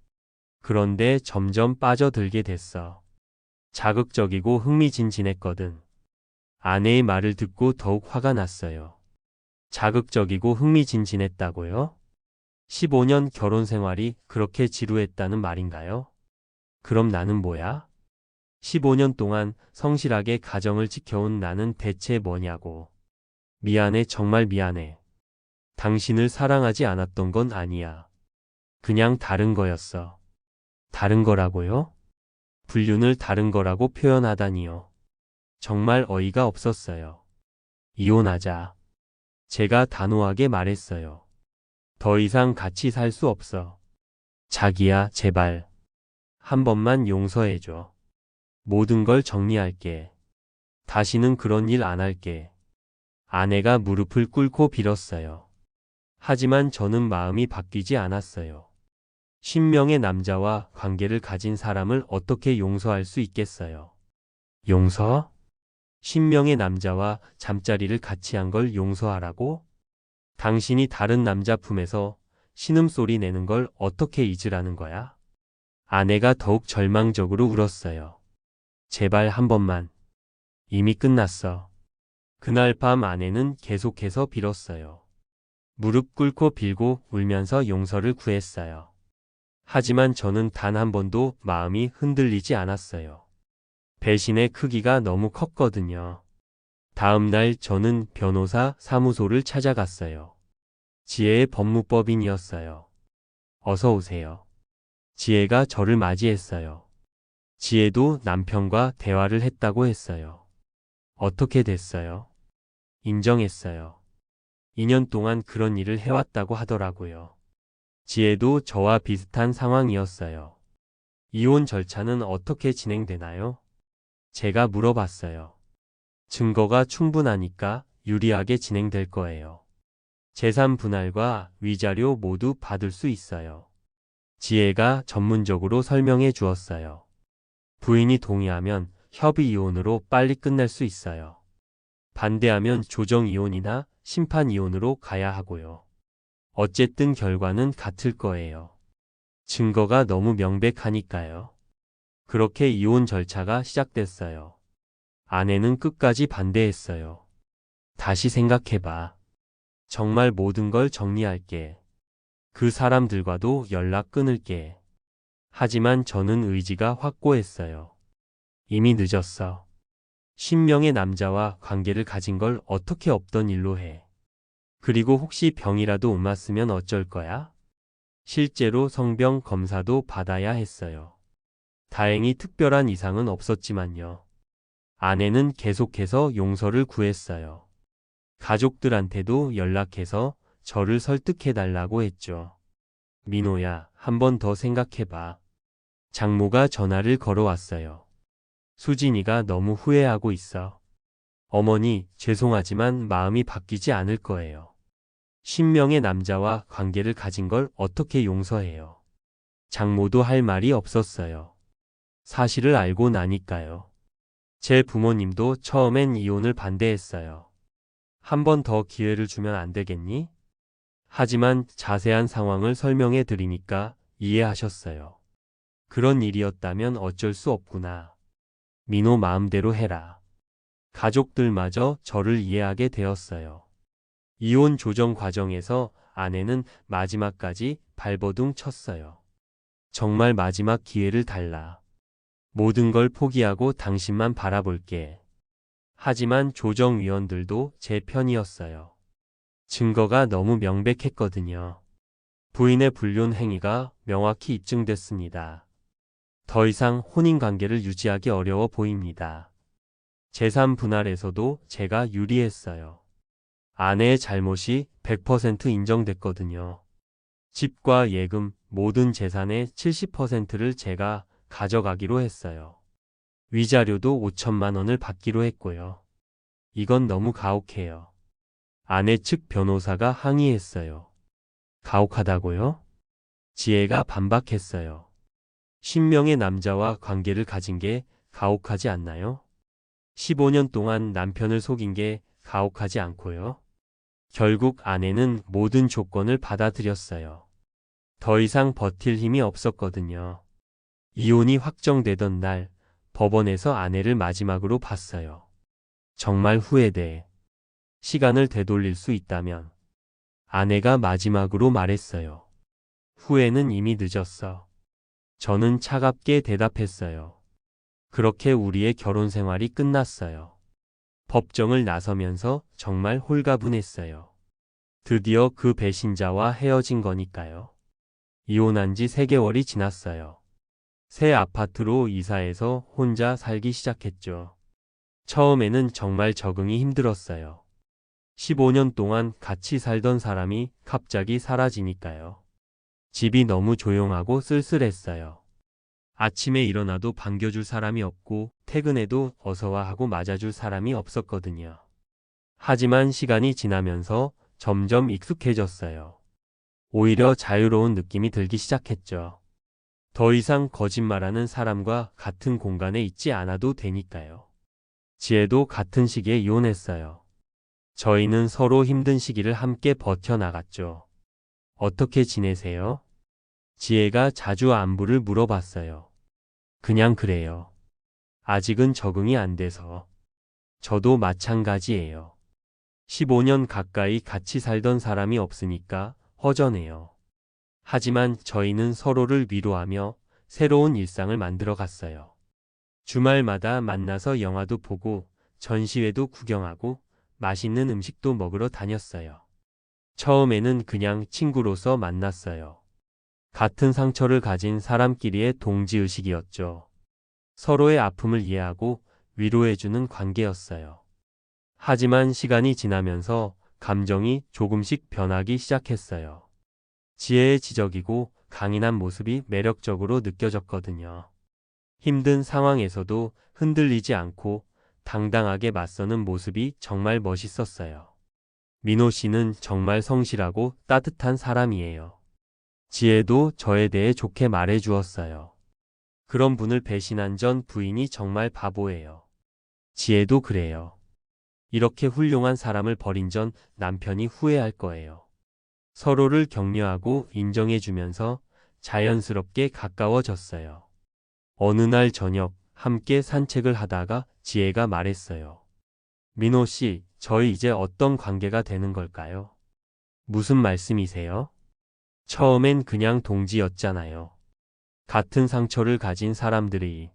그런데 점점 빠져들게 됐어. 자극적이고 흥미진진했거든. 아내의 말을 듣고 더욱 화가 났어요. 자극적이고 흥미진진했다고요? 15년 결혼 생활이 그렇게 지루했다는 말인가요? 그럼 나는 뭐야? 15년 동안 성실하게 가정을 지켜온 나는 대체 뭐냐고. 미안해, 정말 미안해. 당신을 사랑하지 않았던 건 아니야. 그냥 다른 거였어. 다른 거라고요? 불륜을 다른 거라고 표현하다니요. 정말 어이가 없었어요. 이혼하자. 제가 단호하게 말했어요. 더 이상 같이 살 수 없어. 자기야, 제발. 한 번만 용서해줘. 모든 걸 정리할게. 다시는 그런 일 안 할게. 아내가 무릎을 꿇고 빌었어요. 하지만 저는 마음이 바뀌지 않았어요. 10명의 남자와 관계를 가진 사람을 어떻게 용서할 수 있겠어요? 용서? 10명의 남자와 잠자리를 같이 한 걸 용서하라고? 당신이 다른 남자 품에서 신음소리 내는 걸 어떻게 잊으라는 거야? 아내가 더욱 절망적으로 울었어요. 제발 한 번만. 이미 끝났어. 그날 밤 아내는 계속해서 빌었어요. 무릎 꿇고 빌고 울면서 용서를 구했어요. 하지만 저는 단 한 번도 마음이 흔들리지 않았어요. 배신의 크기가 너무 컸거든요. 다음 날 저는 변호사 사무소를 찾아갔어요. 지혜의 법무법인이었어요. 어서 오세요. 지혜가 저를 맞이했어요. 지혜도 남편과 대화를 했다고 했어요. 어떻게 됐어요? 인정했어요. 2년 동안 그런 일을 해왔다고 하더라고요. 지혜도 저와 비슷한 상황이었어요. 이혼 절차는 어떻게 진행되나요? 제가 물어봤어요. 증거가 충분하니까 유리하게 진행될 거예요. 재산 분할과 위자료 모두 받을 수 있어요. 지혜가 전문적으로 설명해 주었어요. 부인이 동의하면 협의 이혼으로 빨리 끝날 수 있어요. 반대하면 조정 이혼이나 심판 이혼으로 가야 하고요. 어쨌든 결과는 같을 거예요. 증거가 너무 명백하니까요. 그렇게 이혼 절차가 시작됐어요. 아내는 끝까지 반대했어요. 다시 생각해봐. 정말 모든 걸 정리할게. 그 사람들과도 연락 끊을게. 하지만 저는 의지가 확고했어요. 이미 늦었어. 10명의 남자와 관계를 가진 걸 어떻게 없던 일로 해. 그리고 혹시 병이라도 옮았으면 어쩔 거야? 실제로 성병 검사도 받아야 했어요. 다행히 특별한 이상은 없었지만요. 아내는 계속해서 용서를 구했어요. 가족들한테도 연락해서 저를 설득해달라고 했죠. 민호야, 한 번 더 생각해봐. 장모가 전화를 걸어왔어요. 수진이가 너무 후회하고 있어. 어머니, 죄송하지만 마음이 바뀌지 않을 거예요. 10명의 남자와 관계를 가진 걸 어떻게 용서해요. 장모도 할 말이 없었어요. 사실을 알고 나니까요. 제 부모님도 처음엔 이혼을 반대했어요. 한 번 더 기회를 주면 안 되겠니? 하지만 자세한 상황을 설명해 드리니까 이해하셨어요. 그런 일이었다면 어쩔 수 없구나. 민호 마음대로 해라. 가족들마저 저를 이해하게 되었어요. 이혼 조정 과정에서 아내는 마지막까지 발버둥 쳤어요. 정말 마지막 기회를 달라. 모든 걸 포기하고 당신만 바라볼게. 하지만 조정위원들도 제 편이었어요. 증거가 너무 명백했거든요. 부인의 불륜 행위가 명확히 입증됐습니다. 더 이상 혼인관계를 유지하기 어려워 보입니다. 재산 분할에서도 제가 유리했어요. 아내의 잘못이 100% 인정됐거든요. 집과 예금, 모든 재산의 70%를 제가 가져가기로 했어요. 위자료도 5천만 원을 받기로 했고요. 이건 너무 가혹해요. 아내 측 변호사가 항의했어요. 가혹하다고요? 지혜가 반박했어요. 10명의 남자와 관계를 가진 게 가혹하지 않나요? 15년 동안 남편을 속인 게 가혹하지 않고요. 결국 아내는 모든 조건을 받아들였어요. 더 이상 버틸 힘이 없었거든요. 이혼이 확정되던 날 법원에서 아내를 마지막으로 봤어요. 정말 후회돼. 시간을 되돌릴 수 있다면. 아내가 마지막으로 말했어요. 후회는 이미 늦었어. 저는 차갑게 대답했어요. 그렇게 우리의 결혼 생활이 끝났어요. 법정을 나서면서 정말 홀가분했어요. 드디어 그 배신자와 헤어진 거니까요. 이혼한 지 3개월이 지났어요. 새 아파트로 이사해서 혼자 살기 시작했죠. 처음에는 정말 적응이 힘들었어요. 15년 동안 같이 살던 사람이 갑자기 사라지니까요. 집이 너무 조용하고 쓸쓸했어요. 아침에 일어나도 반겨줄 사람이 없고 퇴근해도 어서와 하고 맞아줄 사람이 없었거든요. 하지만 시간이 지나면서 점점 익숙해졌어요. 오히려 자유로운 느낌이 들기 시작했죠. 더 이상 거짓말하는 사람과 같은 공간에 있지 않아도 되니까요. 지혜도 같은 시기에 이혼했어요. 저희는 서로 힘든 시기를 함께 버텨나갔죠. 어떻게 지내세요? 지혜가 자주 안부를 물어봤어요. 그냥 그래요. 아직은 적응이 안 돼서. 저도 마찬가지예요. 15년 가까이 같이 살던 사람이 없으니까 허전해요. 하지만 저희는 서로를 위로하며 새로운 일상을 만들어 갔어요. 주말마다 만나서 영화도 보고 전시회도 구경하고 맛있는 음식도 먹으러 다녔어요. 처음에는 그냥 친구로서 만났어요. 같은 상처를 가진 사람끼리의 동지의식이었죠. 서로의 아픔을 이해하고 위로해주는 관계였어요. 하지만 시간이 지나면서 감정이 조금씩 변하기 시작했어요. 지혜의 지적이고 강인한 모습이 매력적으로 느껴졌거든요. 힘든 상황에서도 흔들리지 않고 당당하게 맞서는 모습이 정말 멋있었어요. 민호 씨는 정말 성실하고 따뜻한 사람이에요. 지혜도 저에 대해 좋게 말해 주었어요. 그런 분을 배신한 전 부인이 정말 바보예요. 지혜도 그래요. 이렇게 훌륭한 사람을 버린 전 남편이 후회할 거예요. 서로를 격려하고 인정해주면서 자연스럽게 가까워졌어요. 어느 날 저녁 함께 산책을 하다가 지혜가 말했어요. 민호 씨, 저희 이제 어떤 관계가 되는 걸까요? 무슨 말씀이세요? 처음엔 그냥 동지였잖아요. 같은 상처를 가진 사람들이.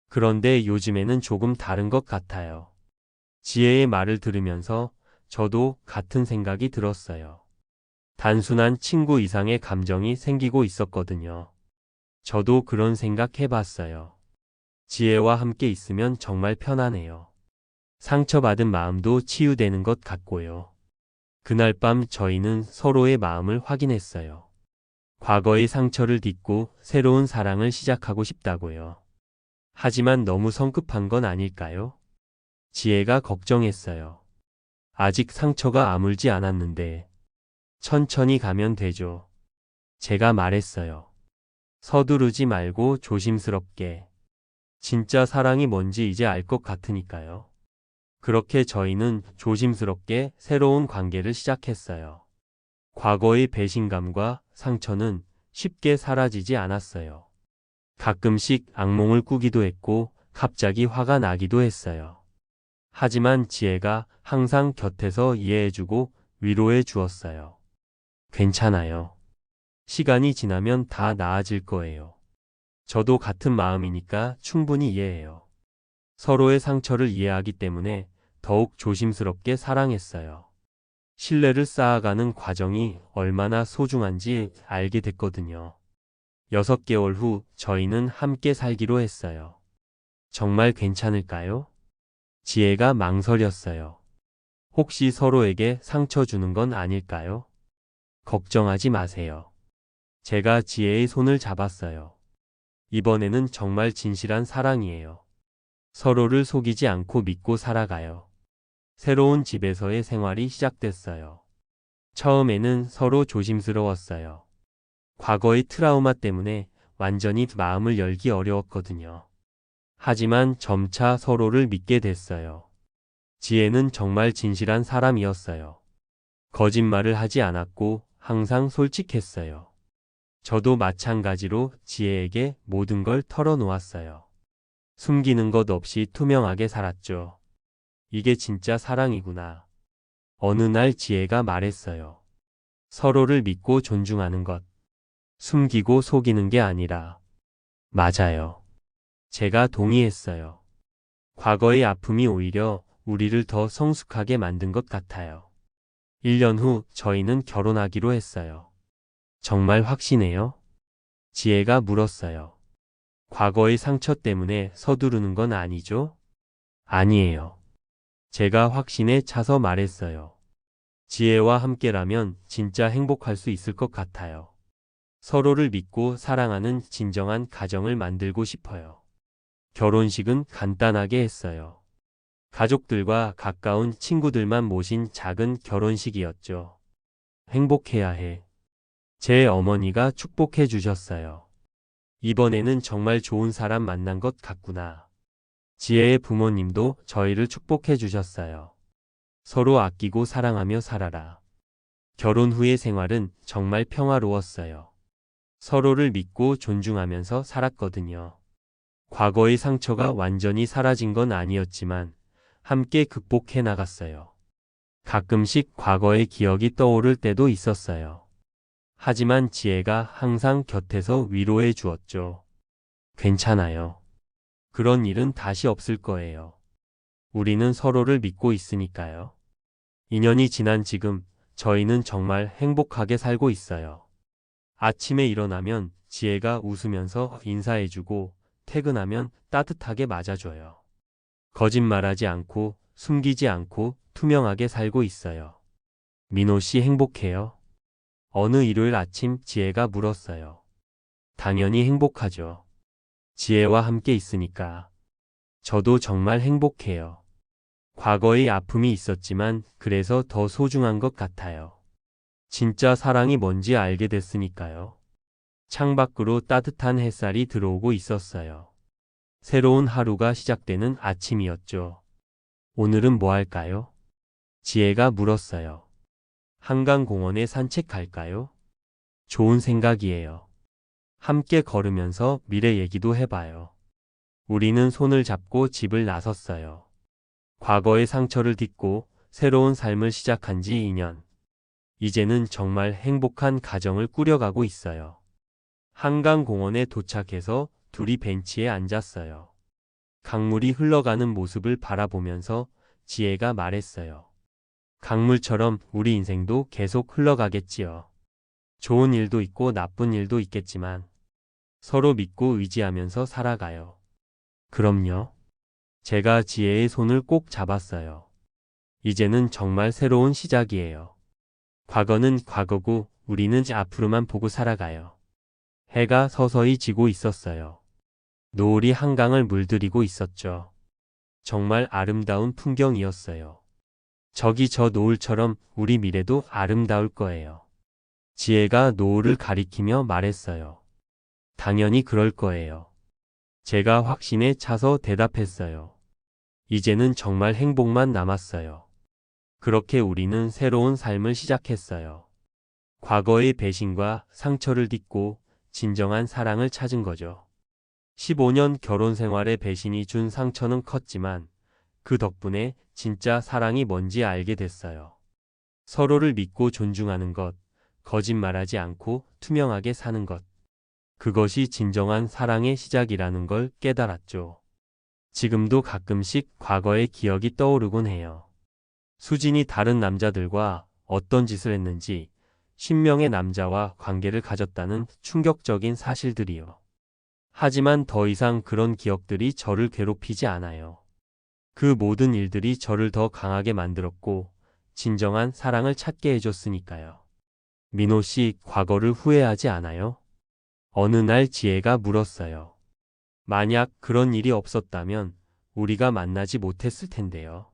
그런데 요즘에는 조금 다른 것 같아요. 지혜의 말을 들으면서 저도 같은 생각이 들었어요. 단순한 친구 이상의 감정이 생기고 있었거든요. 저도 그런 생각 해봤어요. 지혜와 함께 있으면 정말 편하네요. 상처받은 마음도 치유되는 것 같고요. 그날 밤 저희는 서로의 마음을 확인했어요. 과거의 상처를 딛고 새로운 사랑을 시작하고 싶다고요. 하지만 너무 성급한 건 아닐까요? 지혜가 걱정했어요. 아직 상처가 아물지 않았는데 천천히 가면 되죠. 제가 말했어요. 서두르지 말고 조심스럽게. 진짜 사랑이 뭔지 이제 알 것 같으니까요. 그렇게 저희는 조심스럽게 새로운 관계를 시작했어요. 과거의 배신감과 상처는 쉽게 사라지지 않았어요. 가끔씩 악몽을 꾸기도 했고 갑자기 화가 나기도 했어요. 하지만 지혜가 항상 곁에서 이해해주고 위로해 주었어요. 괜찮아요. 시간이 지나면 다 나아질 거예요. 저도 같은 마음이니까 충분히 이해해요. 서로의 상처를 이해하기 때문에 더욱 조심스럽게 사랑했어요. 신뢰를 쌓아가는 과정이 얼마나 소중한지 알게 됐거든요. 6개월 후 저희는 함께 살기로 했어요. 정말 괜찮을까요? 지혜가 망설였어요. 혹시 서로에게 상처 주는 건 아닐까요? 걱정하지 마세요. 제가 지혜의 손을 잡았어요. 이번에는 정말 진실한 사랑이에요. 서로를 속이지 않고 믿고 살아가요. 새로운 집에서의 생활이 시작됐어요. 처음에는 서로 조심스러웠어요. 과거의 트라우마 때문에 완전히 마음을 열기 어려웠거든요. 하지만 점차 서로를 믿게 됐어요. 지혜는 정말 진실한 사람이었어요. 거짓말을 하지 않았고 항상 솔직했어요. 저도 마찬가지로 지혜에게 모든 걸 털어놓았어요. 숨기는 것 없이 투명하게 살았죠. 이게 진짜 사랑이구나. 어느 날 지혜가 말했어요. 서로를 믿고 존중하는 것. 숨기고 속이는 게 아니라. 맞아요. 제가 동의했어요. 과거의 아픔이 오히려 우리를 더 성숙하게 만든 것 같아요. 1년 후 저희는 결혼하기로 했어요. 정말 확신해요? 지혜가 물었어요. 과거의 상처 때문에 서두르는 건 아니죠? 아니에요. 제가 확신에 차서 말했어요. 지혜와 함께라면 진짜 행복할 수 있을 것 같아요. 서로를 믿고 사랑하는 진정한 가정을 만들고 싶어요. 결혼식은 간단하게 했어요. 가족들과 가까운 친구들만 모신 작은 결혼식이었죠. 행복해야 해. 제 어머니가 축복해 주셨어요. 이번에는 정말 좋은 사람 만난 것 같구나. 지혜의 부모님도 저희를 축복해 주셨어요. 서로 아끼고 사랑하며 살아라. 결혼 후의 생활은 정말 평화로웠어요. 서로를 믿고 존중하면서 살았거든요. 과거의 상처가 완전히 사라진 건 아니었지만 함께 극복해 나갔어요. 가끔씩 과거의 기억이 떠오를 때도 있었어요. 하지만 지혜가 항상 곁에서 위로해 주었죠. 괜찮아요. 그런 일은 다시 없을 거예요. 우리는 서로를 믿고 있으니까요. 2년이 지난 지금 저희는 정말 행복하게 살고 있어요. 아침에 일어나면 지혜가 웃으면서 인사해주고 퇴근하면 따뜻하게 맞아줘요. 거짓말하지 않고 숨기지 않고 투명하게 살고 있어요. 민호 씨 행복해요? 어느 일요일 아침 지혜가 물었어요. 당연히 행복하죠. 지혜와 함께 있으니까. 저도 정말 행복해요. 과거의 아픔이 있었지만 그래서 더 소중한 것 같아요. 진짜 사랑이 뭔지 알게 됐으니까요. 창밖으로 따뜻한 햇살이 들어오고 있었어요. 새로운 하루가 시작되는 아침이었죠. 오늘은 뭐 할까요? 지혜가 물었어요. 한강공원에 산책할까요? 좋은 생각이에요. 함께 걸으면서 미래 얘기도 해봐요. 우리는 손을 잡고 집을 나섰어요. 과거의 상처를 딛고 새로운 삶을 시작한 지 2년. 이제는 정말 행복한 가정을 꾸려가고 있어요. 한강공원에 도착해서 둘이 벤치에 앉았어요. 강물이 흘러가는 모습을 바라보면서 지혜가 말했어요. 강물처럼 우리 인생도 계속 흘러가겠지요. 좋은 일도 있고 나쁜 일도 있겠지만 서로 믿고 의지하면서 살아가요. 그럼요. 제가 지혜의 손을 꼭 잡았어요. 이제는 정말 새로운 시작이에요. 과거는 과거고 우리는 앞으로만 보고 살아가요. 해가 서서히 지고 있었어요. 노을이 한강을 물들이고 있었죠. 정말 아름다운 풍경이었어요. 저기 저 노을처럼 우리 미래도 아름다울 거예요. 지혜가 노을을 가리키며 말했어요. 당연히 그럴 거예요. 제가 확신에 차서 대답했어요. 이제는 정말 행복만 남았어요. 그렇게 우리는 새로운 삶을 시작했어요. 과거의 배신과 상처를 딛고 진정한 사랑을 찾은 거죠. 15년 결혼 생활의 배신이 준 상처는 컸지만 그 덕분에 진짜 사랑이 뭔지 알게 됐어요. 서로를 믿고 존중하는 것, 거짓말하지 않고 투명하게 사는 것. 그것이 진정한 사랑의 시작이라는 걸 깨달았죠. 지금도 가끔씩 과거의 기억이 떠오르곤 해요. 수진이 다른 남자들과 어떤 짓을 했는지, 10명의 남자와 관계를 가졌다는 충격적인 사실들이요. 하지만 더 이상 그런 기억들이 저를 괴롭히지 않아요. 그 모든 일들이 저를 더 강하게 만들었고, 진정한 사랑을 찾게 해줬으니까요. 민호 씨, 과거를 후회하지 않아요? 어느 날 지혜가 물었어요. 만약 그런 일이 없었다면 우리가 만나지 못했을 텐데요.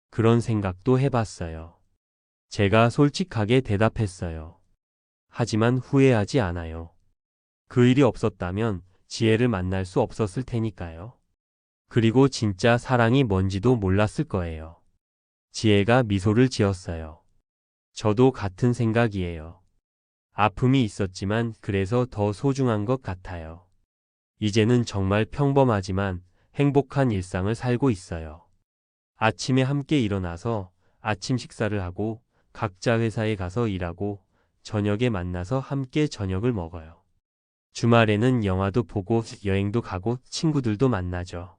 그런 생각도 해봤어요. 제가 솔직하게 대답했어요. 하지만 후회하지 않아요. 그 일이 없었다면 지혜를 만날 수 없었을 테니까요. 그리고 진짜 사랑이 뭔지도 몰랐을 거예요. 지혜가 미소를 지었어요. 저도 같은 생각이에요. 아픔이 있었지만 그래서 더 소중한 것 같아요. 이제는 정말 평범하지만 행복한 일상을 살고 있어요. 아침에 함께 일어나서 아침 식사를 하고 각자 회사에 가서 일하고 저녁에 만나서 함께 저녁을 먹어요. 주말에는 영화도 보고 여행도 가고 친구들도 만나죠.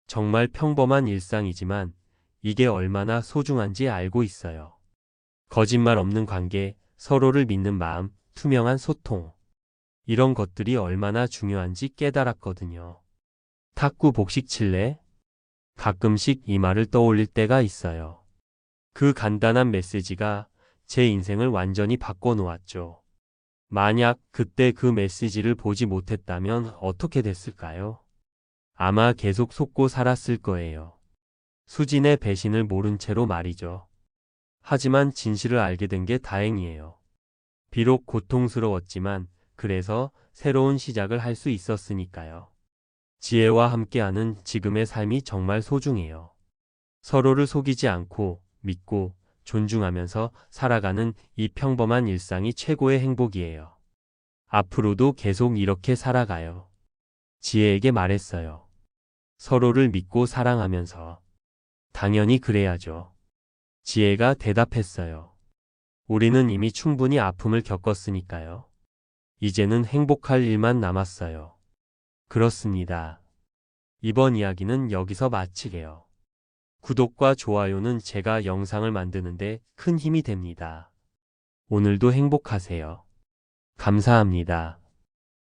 정말 평범한 일상이지만 이게 얼마나 소중한지 알고 있어요. 거짓말 없는 관계, 서로를 믿는 마음, 투명한 소통. 이런 것들이 얼마나 중요한지 깨달았거든요. 탁구 복식 칠래? 가끔씩 이 말을 떠올릴 때가 있어요. 그 간단한 메시지가 제 인생을 완전히 바꿔놓았죠. 만약 그때 그 메시지를 보지 못했다면 어떻게 됐을까요? 아마 계속 속고 살았을 거예요. 수진의 배신을 모른 채로 말이죠. 하지만 진실을 알게 된 게 다행이에요. 비록 고통스러웠지만 그래서 새로운 시작을 할 수 있었으니까요. 지혜와 함께하는 지금의 삶이 정말 소중해요. 서로를 속이지 않고 믿고 존중하면서 살아가는 이 평범한 일상이 최고의 행복이에요. 앞으로도 계속 이렇게 살아가요. 지혜에게 말했어요. 서로를 믿고 사랑하면서. 당연히 그래야죠. 지혜가 대답했어요. 우리는 이미 충분히 아픔을 겪었으니까요. 이제는 행복할 일만 남았어요. 그렇습니다. 이번 이야기는 여기서 마치게요. 구독과 좋아요는 제가 영상을 만드는데 큰 힘이 됩니다. 오늘도 행복하세요. 감사합니다.